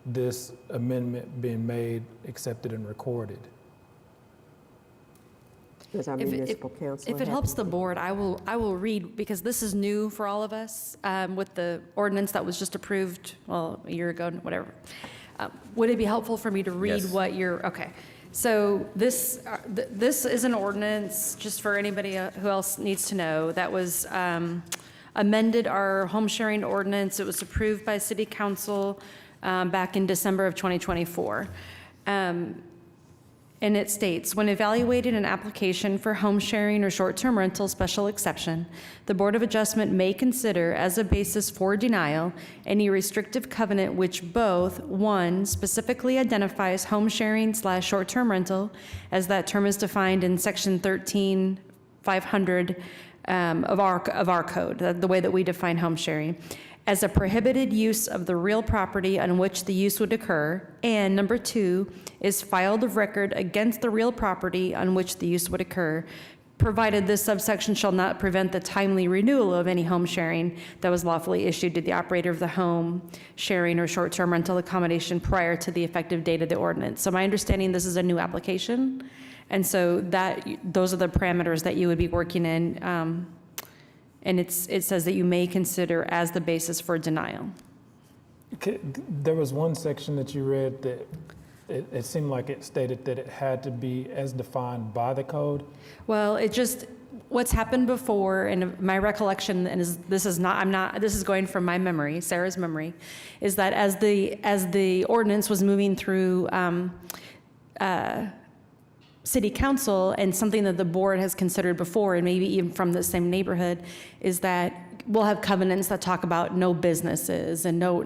this amendment being made, accepted, and recorded. Does our If it- municipal council If it have- helps the board, I will read, because this is new for all of us, with the ordinance that was just approved, well, a year ago, whatever. Would it be helpful for me to read Yes. what you're, okay. So this is an ordinance, just for anybody who else needs to know, that was amended our home sharing ordinance. It was approved by City Council back in December of 2024. And it states, when evaluating an application for home sharing or short-term rental special exception, the Board of Adjustment may consider as a basis for denial any restrictive covenant which both, one, specifically identifies home sharing / short-term rental, as that term is defined in Section 13-500 of our code, the way that we define home sharing, as a prohibited use of the real property on which the use would occur, and number two, is filed of record against the real property on which the use would occur, provided this subsection shall not prevent the timely renewal of any home sharing that was lawfully issued to the operator of the home sharing or short-term rental accommodation prior to the effective date of the ordinance. So my understanding, this is a new application, and so those are the parameters that you would be working in, and it says that you may consider as the basis for denial. There was one section that you read that it seemed like it stated that it had to be as defined by the code. Well, what's happened before, and my recollection, and this is going from my memory, Sarah's memory, is that as the ordinance was moving through City Council, and something that the board has considered before, and maybe even from the same neighborhood, is that we'll have covenants that talk about no businesses and no,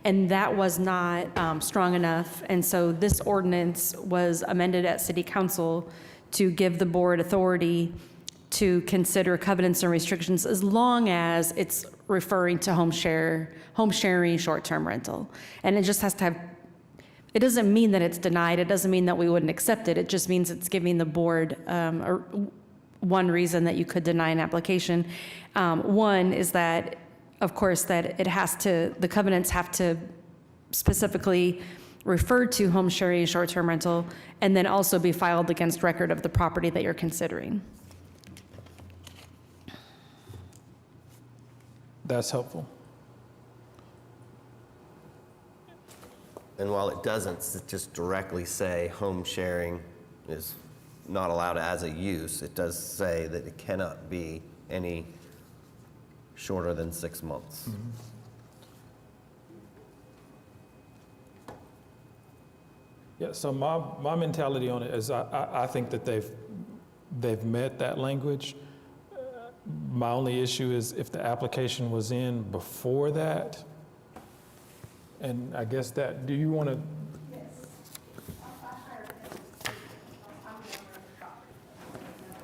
and that was not strong enough. And so this ordinance was amended at City Council to give the board authority to consider covenants and restrictions as long as it's referring to home sharing, short-term rental. And it just has to have, it doesn't mean that it's denied. It doesn't mean that we wouldn't accept it. It just means it's giving the board one reason that you could deny an application. One is that, of course, that the covenants have to specifically refer to home sharing, short-term rental, and then also be filed against record of the property that you're considering. That's helpful. and while it doesn't just directly say home sharing is not allowed as a use, it does say that it cannot be any shorter than 6 months. Mm-hmm. Yeah, so my mentality on it is I think that they've met that language. My only issue is if the application was in before that, and I guess that, do you want to?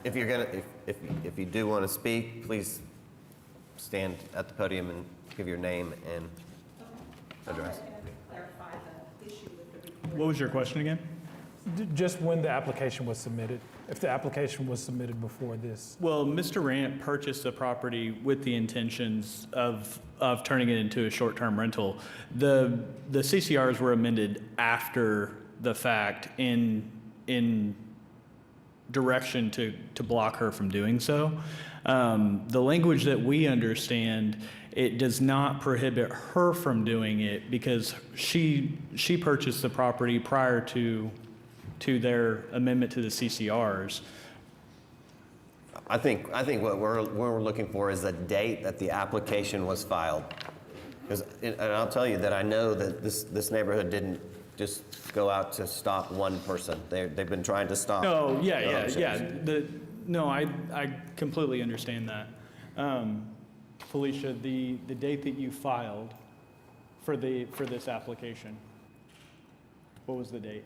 If you're gonna, if you do want to speak, please stand at the podium and give your name and address. What was your question again? Just when the application was submitted, if the application was submitted before this. Well, Mr. Rant purchased the property with the intentions of turning it into a short-term rental. The CCRs were amended after the fact in direction to block her from doing so. The language that we understand, it does not prohibit her from doing it because she purchased the property prior to to their amendment to the CCRs. I think what we're looking for is a date that the application was filed. And I'll tell you that I know that this neighborhood didn't just go out to stop one person. They've been trying to stop. Oh, the yeah. homesteaders. No, I completely understand that. Felicia, the date that you filed for this application, what was the date?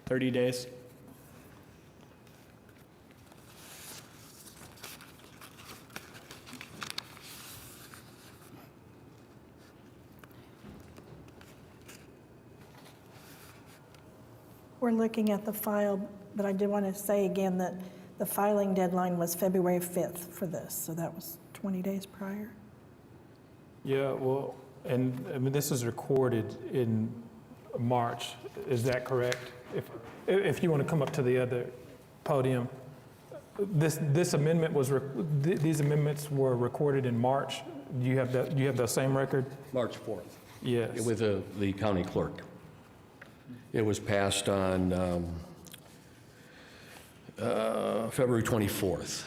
30 days? We're looking at the file, but I did want to say again that the filing deadline was February 5th for this, so that was 20 days prior. Yeah, well, and I mean, this is recorded in March, is that correct? If you want to come up to the other podium, this amendment was, these amendments were recorded in March. Do you have the same record? March 4th. Yes. With the county clerk. It was passed on February 24th.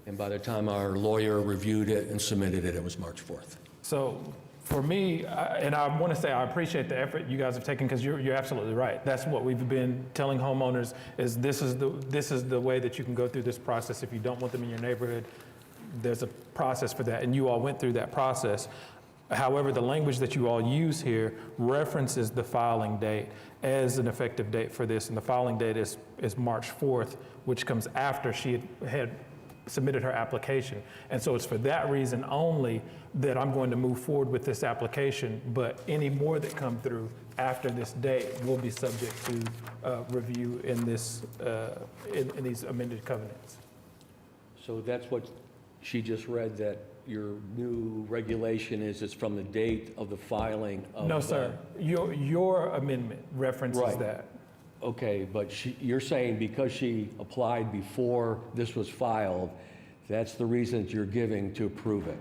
And by the time our lawyer reviewed it and submitted it, it was March 4th. So for me, and I want to say I appreciate the effort you guys have taken, because you're absolutely right. That's what we've been telling homeowners, is this is the way that you can go through this process. If you don't want them in your neighborhood, there's a process for that, and you all went through that process. However, the language that you all use here references the filing date as an effective date for this, and the filing date is March 4th, which comes after she had submitted her application. And so it's for that reason only that I'm going to move forward with this application, but any more that come through after this date will be subject to review in this, in these amended covenants. So that's what she just read, that your new regulation is, it's from the date of the filing of No, sir. Your amendment references Right. that. Okay, but you're saying because she applied before this was filed, that's the reason that you're giving to approve it?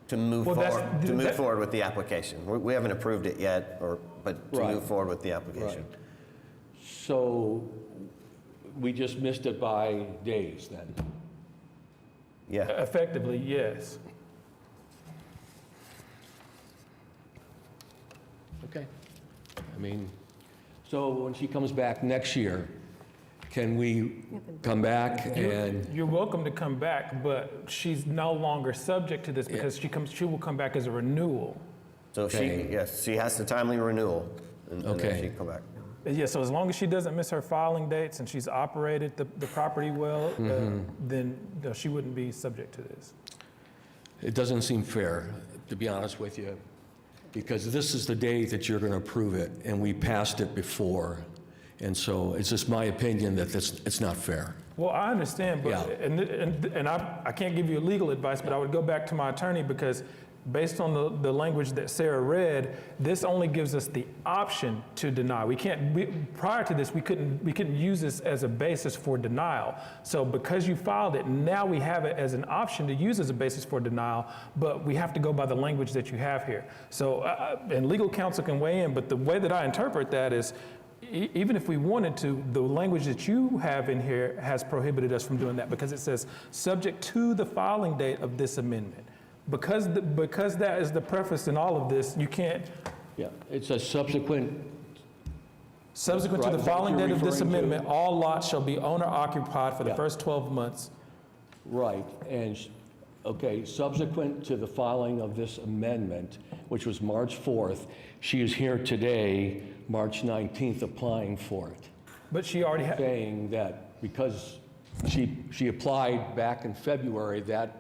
To move Well, that's- forward, to move that- forward with the application. We haven't approved it yet, but to Right. move forward with the application. Right. So we just missed it by days then? Yeah. Effectively, yes. Okay. I mean, so when she comes back next year, can we come back and, You're welcome to come back, but she's no longer subject to this because she will come back as a renewal. So Okay. she has the timely renewal, and then Okay. she can come back. Yeah, so as long as she doesn't miss her filing dates and she's operated the property well, then no, she wouldn't be subject to this. it doesn't seem fair, to be honest with you, because this is the day that you're going to approve it, and we passed it before. And so it's just my opinion that it's not fair. Well, I understand, but, Yeah. and I can't give you legal advice, but I would go back to my attorney, because based on the language that Sarah read, this only gives us the option to deny. Prior to this, we couldn't use this as a basis for denial. So because you filed it, now we have it as an option to use as a basis for denial, but we have to go by the language that you have here. So, and legal counsel can weigh in, but the way that I interpret that is, even if we wanted to, the language that you have in here has prohibited us from doing that, because it says, subject to the filing date of this amendment. Because that is the preface in all of this, you can't, Yeah, it's a subsequent, subsequent to the Right, what filing you're date of this referring to. amendment, all lots shall be owner occupied for the Yeah. first 12 months. right, and, okay, subsequent to the filing of this amendment, which was March 4th, she is here today, March 19th, applying for it, But she already had, saying that because she applied back in February, that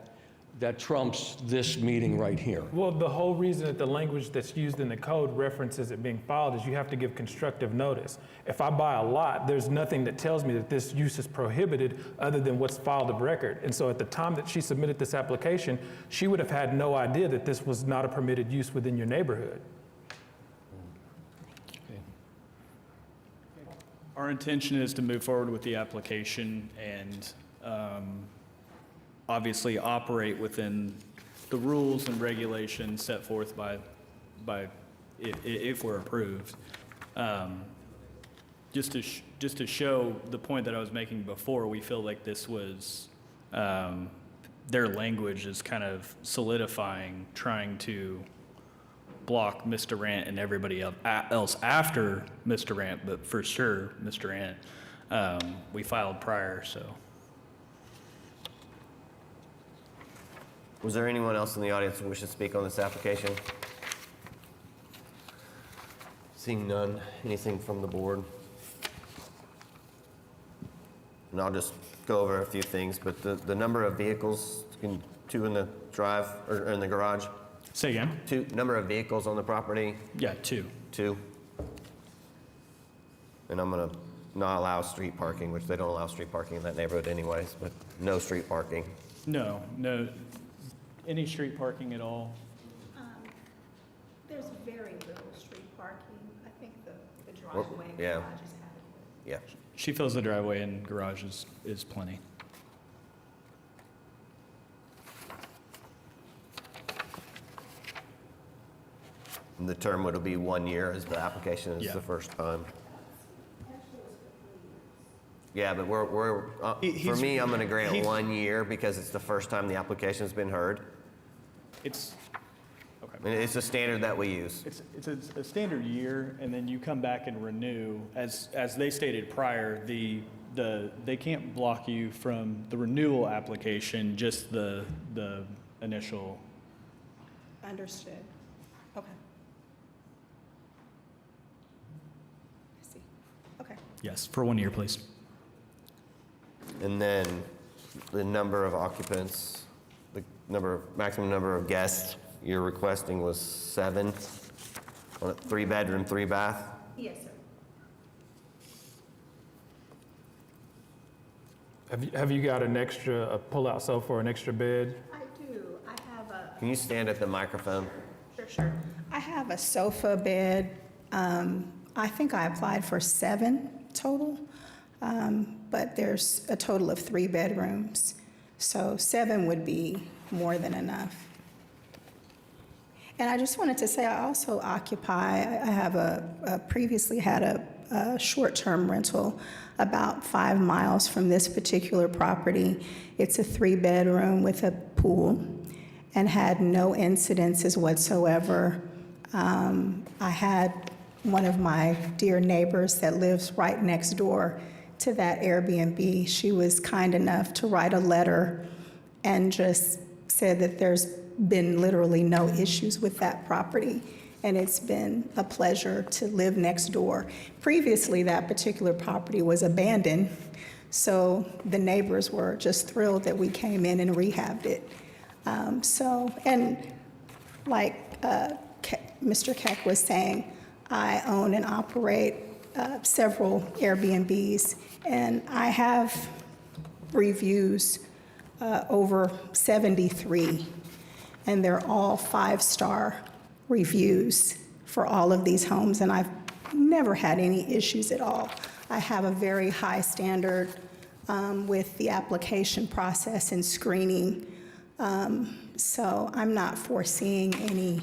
trumps this meeting right here. well, the whole reason that the language that's used in the code references it being filed is you have to give constructive notice. If I buy a lot, there's nothing that tells me that this use is prohibited other than what's filed of record. And so at the time that she submitted this application, she would have had no idea that this was not a permitted use within your neighborhood. Our intention is to move forward with the application and obviously operate within the rules and regulations set forth by if we're approved. Just to show the point that I was making before, we feel like this was, their language is kind of solidifying, trying to block Mr. Rant and everybody else after Mr. Rant, but for sure, Mr. Rant, we filed prior, so. Was there anyone else in the audience who wishes to speak on this application? Seeing none, anything from the board? And I'll just go over a few things, but the number of vehicles, two in the drive, or in the garage? Say again? Number of vehicles on the property? Yeah, two. Two. And I'm gonna not allow street parking, which they don't allow street parking in that neighborhood anyways, but no street parking. No. Any street parking at all? There's very little street parking. I think the Well, driveway and yeah. garage is adequate. Yeah. She feels the driveway and garage is plenty. And the term would be 1 year as the application is Yeah. the first time. Yeah, but we're for me, I'm gonna grant 1 year because it's the first time the application's been heard. It's, okay. I mean, it's a standard that we use. It's a standard year, and then you come back and renew. As they stated prior, they can't block you from the renewal application, just the initial. Understood. Okay. I see. Okay. Yes, for 1 year, please. And then the number of occupants, maximum number of guests you're requesting was 7 on a 3-bedroom, 3-bath. Yes, sir. Have you got a pull-out sofa or an extra bed? I do. I have a, Can you stand at the microphone? sure. I have a sofa bed. I think I applied for 7 total, but there's a total of 3 bedrooms. So 7 would be more than enough. And I just wanted to say, I also occupy, I have previously had a short-term rental about 5 miles from this particular property. It's a 3-bedroom with a pool and had no incidences whatsoever. I had one of my dear neighbors that lives right next door to that Airbnb. She was kind enough to write a letter and just said that there's been literally no issues with that property, and it's been a pleasure to live next door. Previously, that particular property was abandoned, so the neighbors were just thrilled that we came in and rehabbed it. And like Mr. Keck was saying, I own and operate several Airbnbs, and I have reviews over 73, and they're all 5-star reviews for all of these homes, and I've never had any issues at all. I have a very high standard with the application process and screening, so I'm not foreseeing any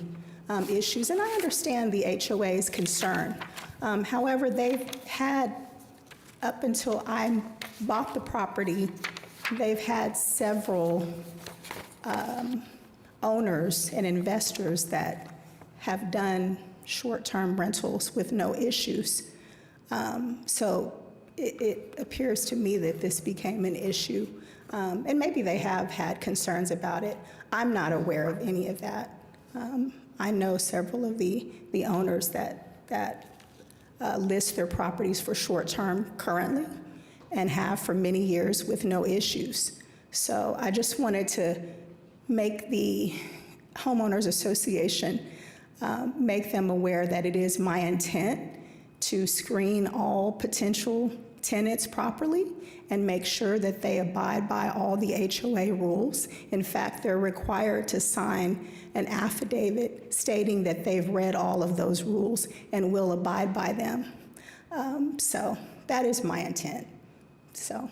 issues, and I understand the HOA's concern. However, they've had, up until I bought the property, they've had several owners and investors that have done short-term rentals with no issues. So it appears to me that this became an issue. And maybe they have had concerns about it. I'm not aware of any of that. I know several of the owners that list their properties for short-term currently and have for many years with no issues. So I just wanted to make the homeowners association, make them aware that it is my intent to screen all potential tenants properly and make sure that they abide by all the HOA rules. In fact, they're required to sign an affidavit stating that they've read all of those rules and will abide by them. So that is my intent. So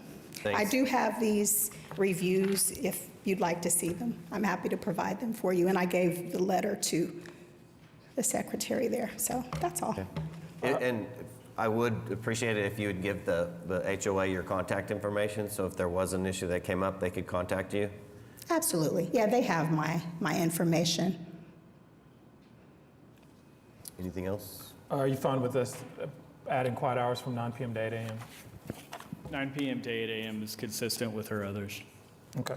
I do have these reviews if you'd like to see them. I'm happy to provide them for you, and I gave the letter to the secretary there, so that's all. And I would appreciate it if you would give the HOA your contact information, so if there was an issue that came up, they could contact you. Absolutely. Yeah, they have my information. Anything else? Are you fine with us adding quiet hours from 9 PM to 8 AM? 9 PM to 8 AM is consistent with her others. Okay.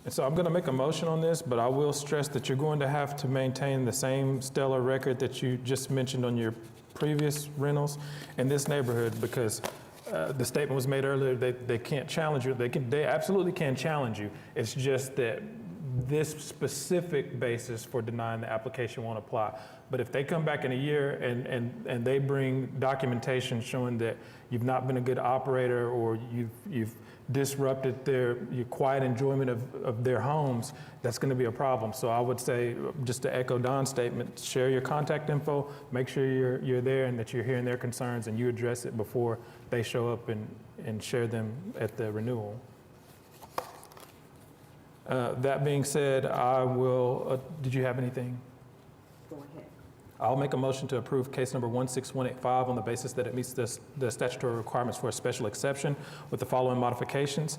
And so I'm going to make a motion on this, but I will stress that you're going to have to maintain the same stellar record that you just mentioned on your previous rentals in this neighborhood, because the statement was made earlier, they can't challenge you. They absolutely can challenge you. It's just that this specific basis for denying the application won't apply. But if they come back in a year and they bring documentation showing that you've not been a good operator, or you've disrupted your quiet enjoyment of their homes, that's going to be a problem. So I would say, just to echo Don's statement, share your contact info, make sure you're there and that you're hearing their concerns and you address it before they show up and share them at the renewal. That being said, I will, did you have anything? Go ahead. I'll make a motion to approve case number 16185 on the basis that it meets the statutory requirements for a special exception with the following modifications.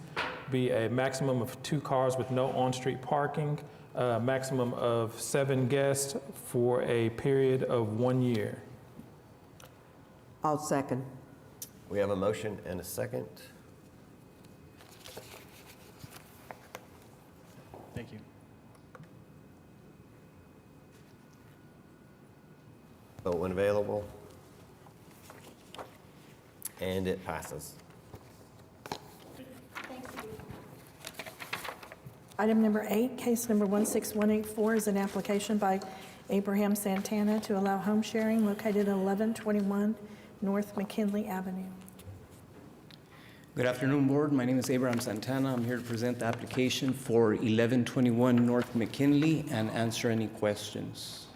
Be a maximum of 2 cars with no on-street parking, a maximum of 7 guests for a period of 1 year. I'll second. We have a motion and a second. Thank you. Vote when available. And it passes. Item number 8, case number 16184 is an application by Abraham Santana to allow home sharing located at 1121 North McKinley Avenue. Good afternoon, Board. My name is Abraham Santana. I'm here to present the application for 1121 North McKinley and answer any questions.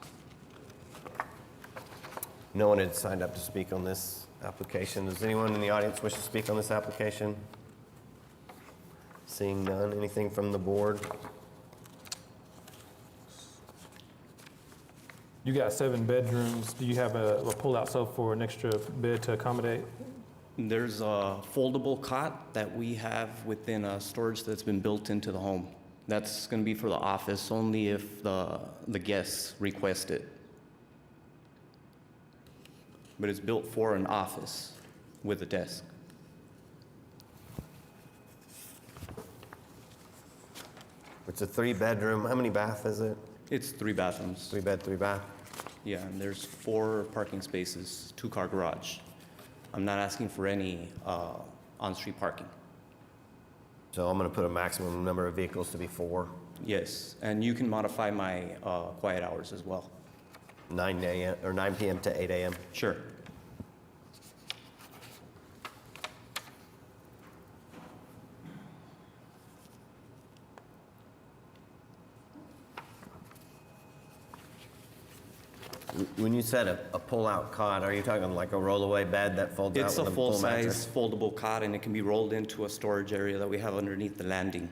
No one had signed up to speak on this application. Does anyone in the audience wish to speak on this application? Seeing none, anything from the board? You got 7 bedrooms. Do you have a pull-out sofa for an extra bed to accommodate? There's a foldable cot that we have within a storage that's been built into the home. That's going to be for the office only if the guests request it. But it's built for an office with a desk. It's a 3-bedroom. How many bath is it? It's 3 bathrooms. 3 bed, 3 bath. Yeah, and there's 4 parking spaces, 2-car garage. I'm not asking for any on-street parking. So I'm going to put a maximum number of vehicles to be 4. Yes, and you can modify my quiet hours as well. 9 a.m. or 9 p.m. to 8 a.m. Sure. When you said a pull-out cot, are you talking like a rollaway bed that folds out It's with a a full mattress? full-size foldable cot, and it can be rolled into a storage area that we have underneath the landing.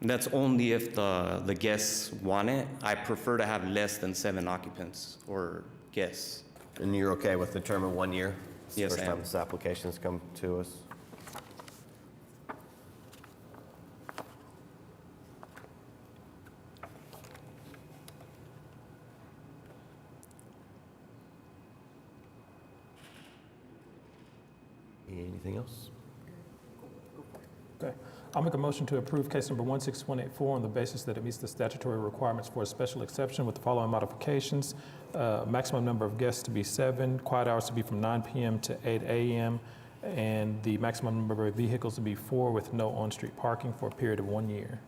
And that's only if the guests want it. I prefer to have less than 7 occupants or guests. And you're okay with the term of 1 year? It's the Yes, first I time am. this application's come to us. Anything else? Okay. I'll make a motion to approve case number 16184 on the basis that it meets the statutory requirements for a special exception with the following modifications. Maximum number of guests to be 7, quiet hours to be from 9 p.m. to 8 a.m., and the maximum number of vehicles to be 4 with no on-street parking for a period of 1 year.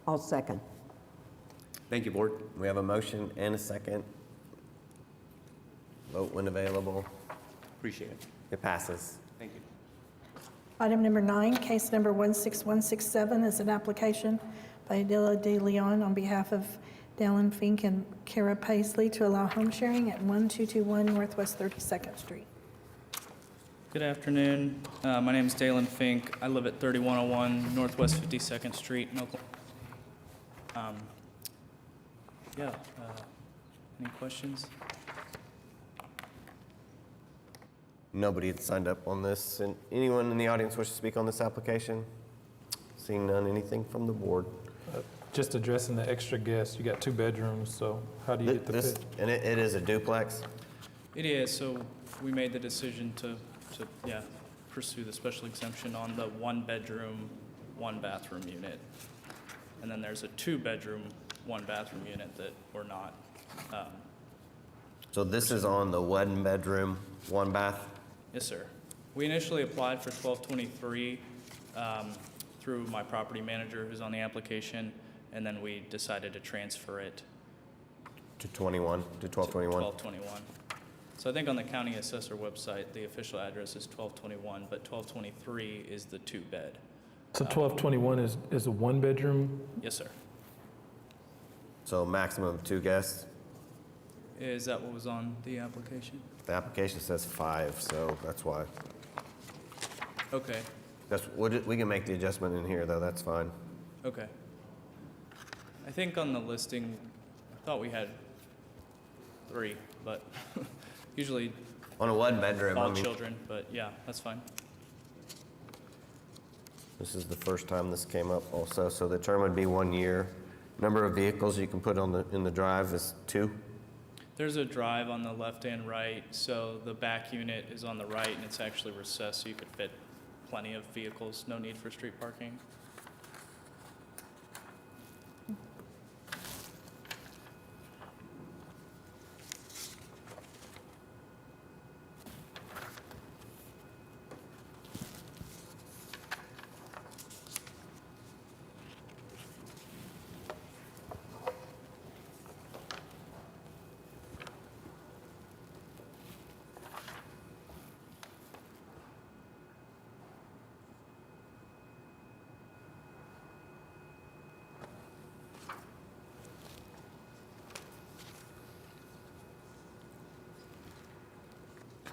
I'll second. Thank you, Board. We have a motion and a second. Vote when available. Appreciate it. It passes. Thank you. Item number 9, case number 16167 is an application by Adela De Leon on behalf of Dallin Fink and Kara Paisley to allow home sharing at 1221 Northwest 32nd Street. Good afternoon. My name is Dalen Fink. I live at 3101 Northwest 52nd Street in Oklahoma. Any questions? Nobody had signed up on this. And anyone in the audience wish to speak on this application? Seeing none, anything from the board? Just addressing the extra guests, you got 2 bedrooms, so how do you get the This, fit? and it is a duplex? It is, so we made the decision to pursue the special exemption on the 1-bedroom, 1-bathroom unit. And then there's a 2-bedroom, 1-bathroom unit that we're not. So this is on the 1-bedroom, 1-bath? Yes, sir. We initially applied for 1223 through my property manager who's on the application, and then we decided to transfer it To 21, to 1221? 1221. So I think on the county assessor website, the official address is 1221, but 1223 is the 2-bed. So 1221 is a 1-bedroom? Yes, sir. So maximum of 2 guests? Is that what was on the application? The application says 5, so that's why. Okay, We can make the adjustment in here, though, that's fine. okay. I think on the listing, I thought we had 3, but usually On a 1-bedroom, I all mean, children, but yeah, that's fine. this is the first time this came up also, so the term would be 1 year. Number of vehicles you can put in the drive is 2? There's a drive on the left and right, so the back unit is on the right and it's actually recessed, so you could fit plenty of vehicles, no need for street parking.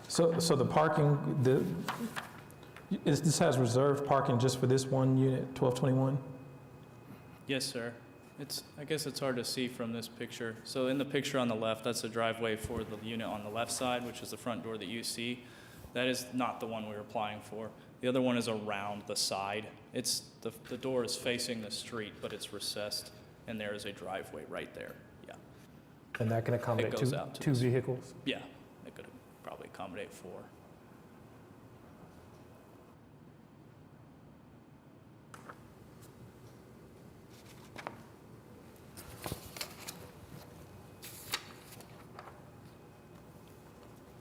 So the parking, this has reserved parking just for this one unit, 1221? Yes, sir. I guess it's hard to see from this picture. So in the picture on the left, that's the driveway for the unit on the left side, which is the front door that you see. That is not the one we were applying for. The other one is around the side. The door is facing the street, but it's recessed, and there is a driveway right there. Yeah, And that can accommodate goes out to two this. vehicles? yeah, it could probably accommodate 4.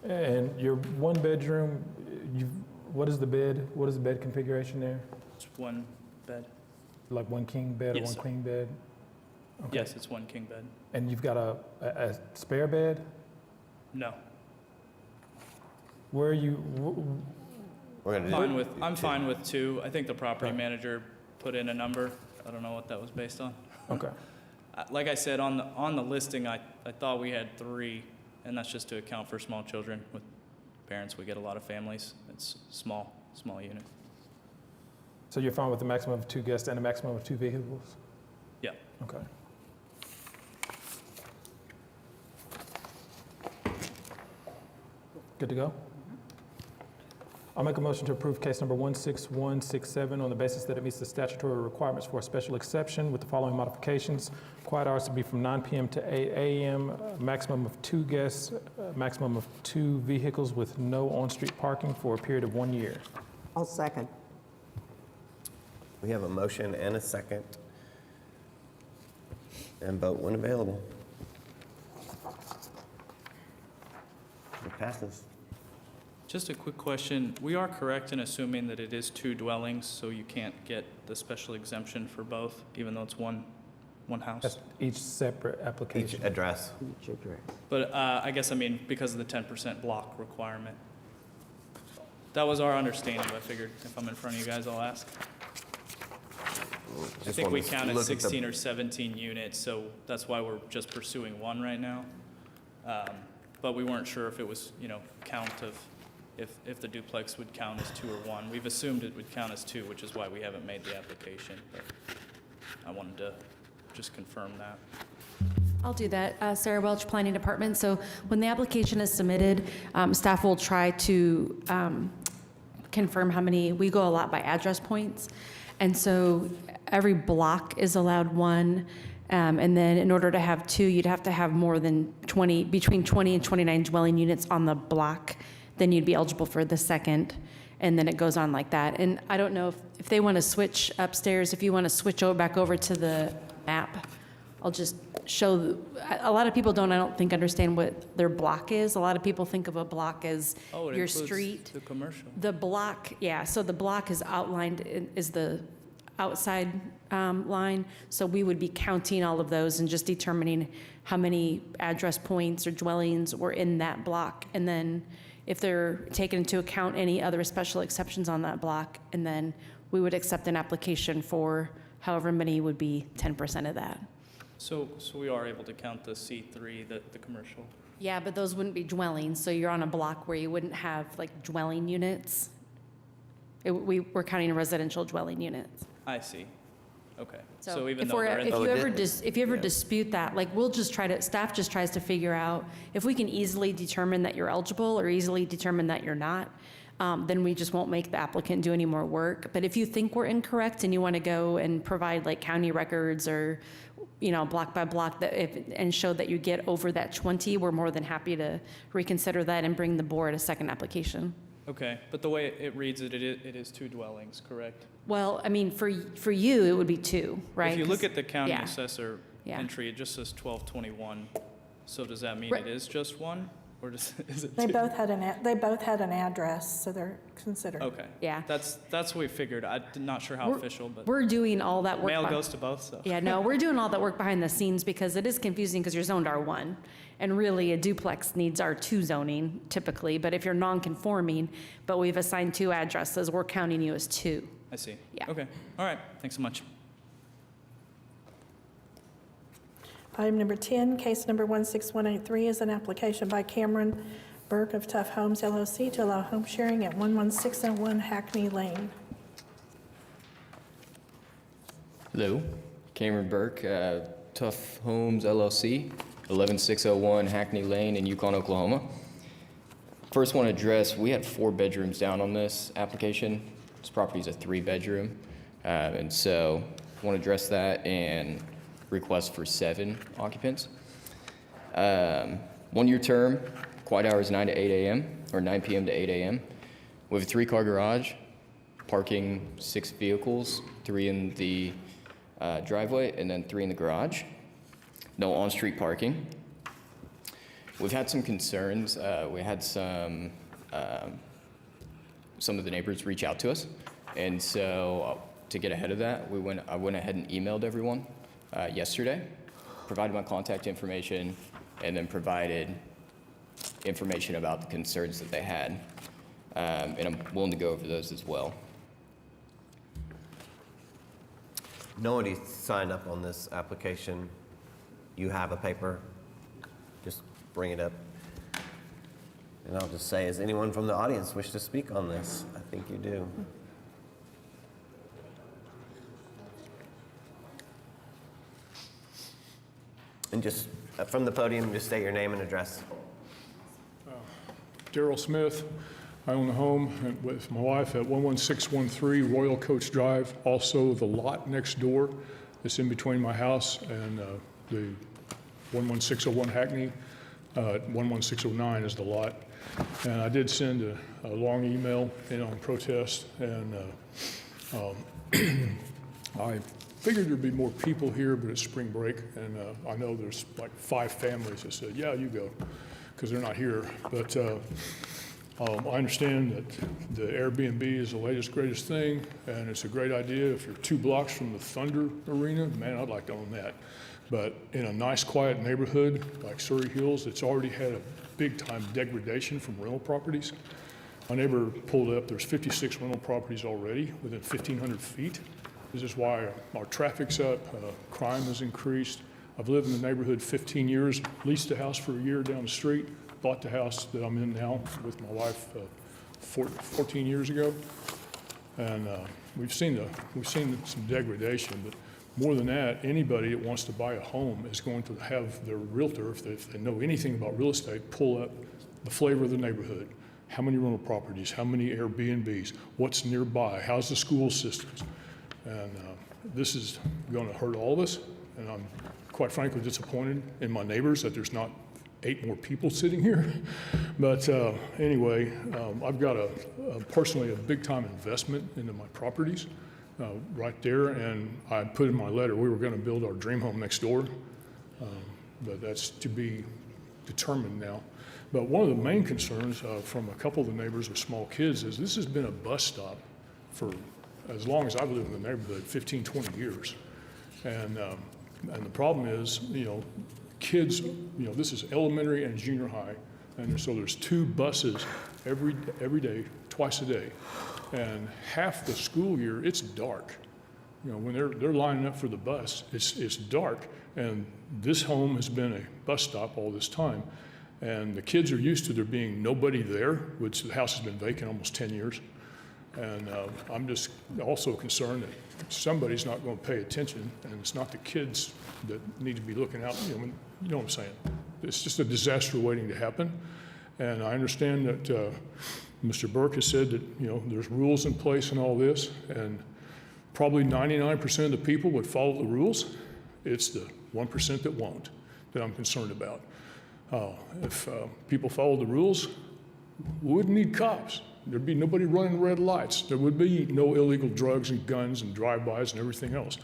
And your 1-bedroom, what is the bed configuration there? It's 1 bed. Like 1 king bed or Yes, 1 sir. queen bed? Okay. Yes, it's 1 king bed. And you've got a spare bed? No, Where are you, We're gonna do I'm fine with 2. I think the property manager put in a number. I don't know what that was based on. okay. Like I said, on the listing, I thought we had 3, and that's just to account for small children. With parents, we get a lot of families. It's small unit. So you're fine with the maximum of 2 guests and a maximum of 2 vehicles? Yeah. Okay. Good to go? I'll make a motion to approve case number 16167 on the basis that it meets the statutory requirements for a special exception with the following modifications. Quiet hours to be from 9 p.m. to 8 a.m., maximum of 2 guests, maximum of 2 vehicles with no on-street parking for a period of 1 year. I'll second. We have a motion and a second. And vote when available. It passes. Just a quick question. We are correct in assuming that it is 2 dwellings, so you can't get the special exemption for both, even though it's one house? That's each separate Each application. address. But I guess, because of the 10% block requirement. That was our understanding, but I figured if I'm in front of you guys, I'll ask. I think we counted 16 or 17 units, so that's why we're just pursuing 1 right now. But we weren't sure if it was, count of if the duplex would count as 2 or 1. We've assumed it would count as 2, which is why we haven't made the application, but I wanted to just confirm that. I'll do that. Sarah Welch, Planning Department. So when the application is submitted, staff will try to confirm how many, we go a lot by address points. And so every block is allowed 1. And then in order to have 2, you'd have to have more than 20, between 20 and 29 dwelling units on the block. Then you'd be eligible for the second. And then it goes on like that. And I don't know if they want to switch upstairs, if you want to switch back over to the map, I'll just show, a lot of people I don't think understand what their block is. A lot of people think of a block as Oh, it your includes street. the commercial. The block, yeah, so the block is outlined, is the outside line. So we would be counting all of those and just determining how many address points or dwellings were in that block. And then if they're taking into account any other special exceptions on that block, and then we would accept an application for however many would be 10% of that. So we are able to count the C3, the commercial? Yeah, but those wouldn't be dwellings, so you're on a block where you wouldn't have like dwelling units. We're counting residential dwelling units. I see. Okay. So even if though they're in if you ever dispute that, like we'll just staff just tries to figure out if we can easily determine that you're eligible or easily determine that you're not, then we just won't make the applicant do any more work. But if you think we're incorrect and you want to go and provide like county records or, block by block and show that you get over that 20, we're more than happy to reconsider that and bring the board a second application. Okay, but the way it reads it is 2 dwellings, correct? Well, I mean, for you, it would be 2, right? If you look 'Cause- at the county yeah. assessor Yeah. entry, it just says 1221. So does that mean Right. it is just 1, or is it They 2? both had an address, so they're considered. Okay. Yeah. That's what we figured. I'm not sure how official, but We're doing all that work. mail goes to both, so. Yeah, no, we're doing all that work behind the scenes because it is confusing because you're zoned R1. And really, a duplex needs R2 zoning typically, but if you're non-conforming, but we've assigned 2 addresses, we're counting you as 2. I see. Yeah. Okay, all right, thanks so much. Item number 10, case number 16183 is an application by Cameron Burke of Tough Homes LLC to allow home sharing at 11601 Hackney Lane. Hello, Cameron Burke, Tough Homes LLC, 11601 Hackney Lane in Yukon, Oklahoma. First want to address, we had 4 bedrooms down on this application. This property is a 3-bedroom. And so I want to address that and request for 7 occupants. 1-year term, quiet hours 9 to 8 a.m. or 9 p.m. to 8 a.m. We have a 3-car garage, parking 6 vehicles, 3 in the driveway and then 3 in the garage. No on-street parking. We've had some concerns. We had some of the neighbors reach out to us. And so to get ahead of that, I went ahead and emailed everyone yesterday, provided my contact information, and then provided information about the concerns that they had. And I'm willing to go over those as well. Nobody signed up on this application. You have a paper, just bring it up. And I'll just say, does anyone from the audience wish to speak on this? I think you do. And just from the podium, just state your name and address. Daryl Smith. I own the home with my wife at 11613 Royal Coach Drive, also the lot next door. It's in between my house and the 11601 Hackney. 11609 is the lot. And I did send a long email on protest, and I figured there'd be more people here, but it's spring break, and I know there's like 5 families that said, yeah, you go, because they're not here. But I understand that the Airbnb is the latest, greatest thing, and it's a great idea. If you're 2 blocks from the Thunder Arena, man, I'd like to own that. But in a nice, quiet neighborhood like Surrey Hills, it's already had a big-time degradation from rental properties. My neighbor pulled up, there's 56 rental properties already within 1,500 feet. This is why our traffic's up, crime has increased. I've lived in the neighborhood 15 years, leased a house for a year down the street, bought the house that I'm in now with my wife 14 years ago. And we've seen some degradation, but more than that, anybody that wants to buy a home is going to have their realtor, if they know anything about real estate, pull up the flavor of the neighborhood. How many rental properties, how many Airbnbs, what's nearby, how's the school systems? And this is going to hurt all of us, and I'm quite frankly disappointed in my neighbors that there's not 8 more people sitting here. But anyway, I've got personally a big time investment into my properties right there, and I put in my letter we were going to build our dream home next door, but that's to be determined now. But one of the main concerns from a couple of the neighbors with small kids is this has been a bus stop for as long as I've lived in the neighborhood, 15, 20 years. And the problem is, kids, this is elementary and junior high, and so there's 2 buses every day, twice a day. And half the school year, it's dark. When they're lining up for the bus, it's dark, and this home has been a bus stop all this time. And the kids are used to there being nobody there, which the house has been vacant almost 10 years. And I'm just also concerned that somebody's not going to pay attention, and it's not the kids that need to be looking out. You know what I'm saying? It's just a disaster waiting to happen. And I understand that Mr. Burke has said that, there's rules in place and all this, and probably 99% of the people would follow the rules. It's the 1% that won't that I'm concerned about. If people followed the rules, we wouldn't need cops. There'd be nobody running red lights. There would be no illegal drugs and guns and drive-bys and everything else.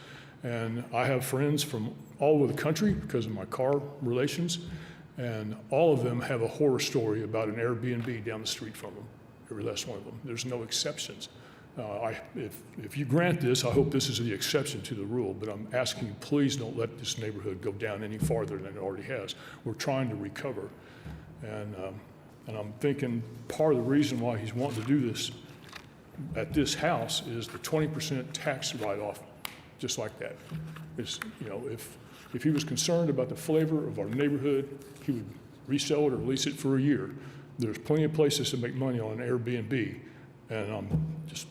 And I have friends from all over the country because of my car relations, and all of them have a horror story about an Airbnb down the street from them, every last one of them. There's no exceptions. If you grant this, I hope this is the exception to the rule, but I'm asking you, please don't let this neighborhood go down any farther than it already has. We're trying to recover. And I'm thinking part of the reason why he's wanting to do this at this house is the 20% tax write-off, just like that. It's, if he was concerned about the flavor of our neighborhood, he would resell it or lease it for a year. There's plenty of places to make money on an Airbnb, and I'm just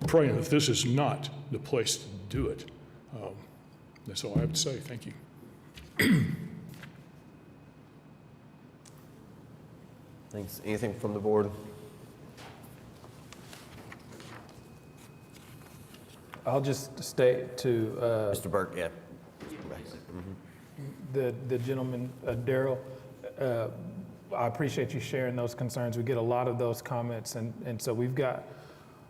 praying that this is not the place to do it. That's all I have to say. Thank you. Thanks. Anything from the board? I'll just state to Mr. Burke, yeah. the gentleman, Daryl, I appreciate you sharing those concerns. We get a lot of those comments, and so we're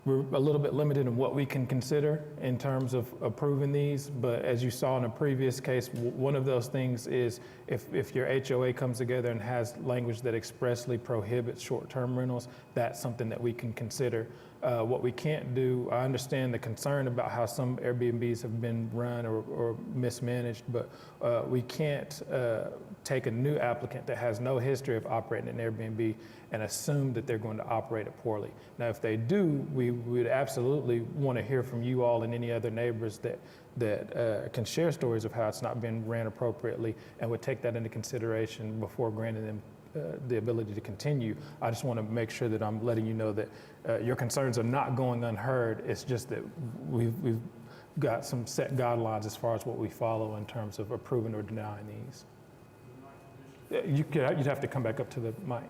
a little bit limited in what we can consider in terms of approving these, but as you saw in a previous case, one of those things is if your HOA comes together and has language that expressly prohibits short-term rentals, that's something that we can consider. What we can't do, I understand the concern about how some Airbnbs have been run or mismanaged, but we can't take a new applicant that has no history of operating an Airbnb and assume that they're going to operate it poorly. Now, if they do, we would absolutely want to hear from you all and any other neighbors that can share stories of how it's not been ran appropriately and would take that into consideration before granting them the ability to continue. I just want to make sure that I'm letting you know that your concerns are not going unheard. It's just that we've got some set guidelines as far as what we follow in terms of approving or denying these. You'd have to come back up to the mic.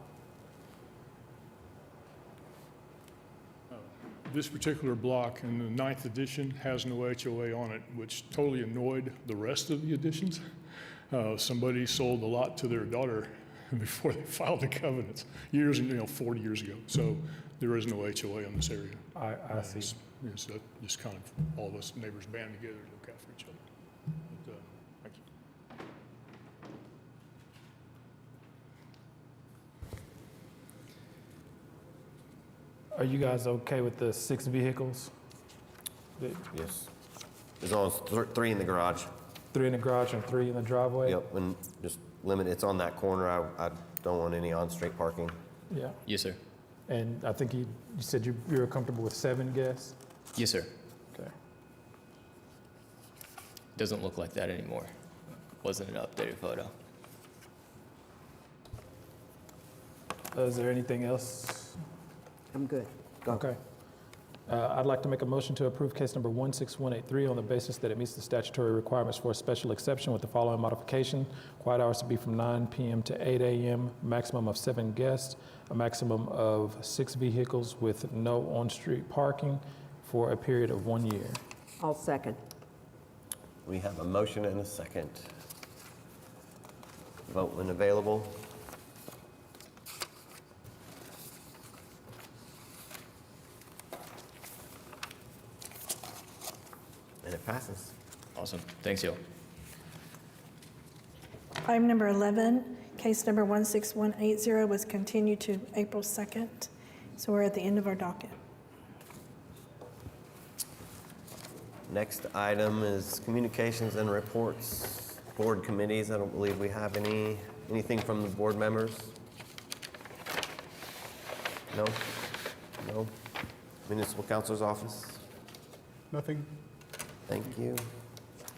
This particular block in the 9th edition has no HOA on it, which totally annoyed the rest of the editions. Somebody sold a lot to their daughter before they filed the covenants, 40 years ago. So there is no HOA on this area. I see. It's just kind of all of us neighbors band together to look out for each other. But, thank you. Are you guys okay with the 6 vehicles? Yes. As long as 3 in the garage. 3 in the garage and 3 in the driveway? Yep, and just limit, it's on that corner. I don't want any on-street parking. Yeah. Yes, sir. And I think you said you were comfortable with 7 guests? Yes, sir. Okay. Doesn't look like that anymore. Wasn't an updated photo. Is there anything else? I'm good. Go. Okay. I'd like to make a motion to approve case number 16183 on the basis that it meets the statutory requirements for a special exception with the following modification. Quiet hours to be from 9 p.m. to 8 a.m., maximum of 7 guests, a maximum of 6 vehicles with no on-street parking for a period of 1 year. I'll second. We have a motion and a second. Vote when available. And it passes. Awesome. Thanks, y'all. Item number 11, case number 16180 was continued to April 2nd. So we're at the end of our docket. Next item is communications and reports. Board committees, I don't believe we have anything from the board members. No? No? Municipal Counselor's Office? Nothing? Thank you.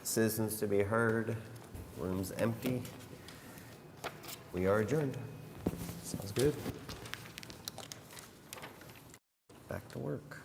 Citizens to be heard. Room's empty. We are adjourned. Sounds good. Back to work.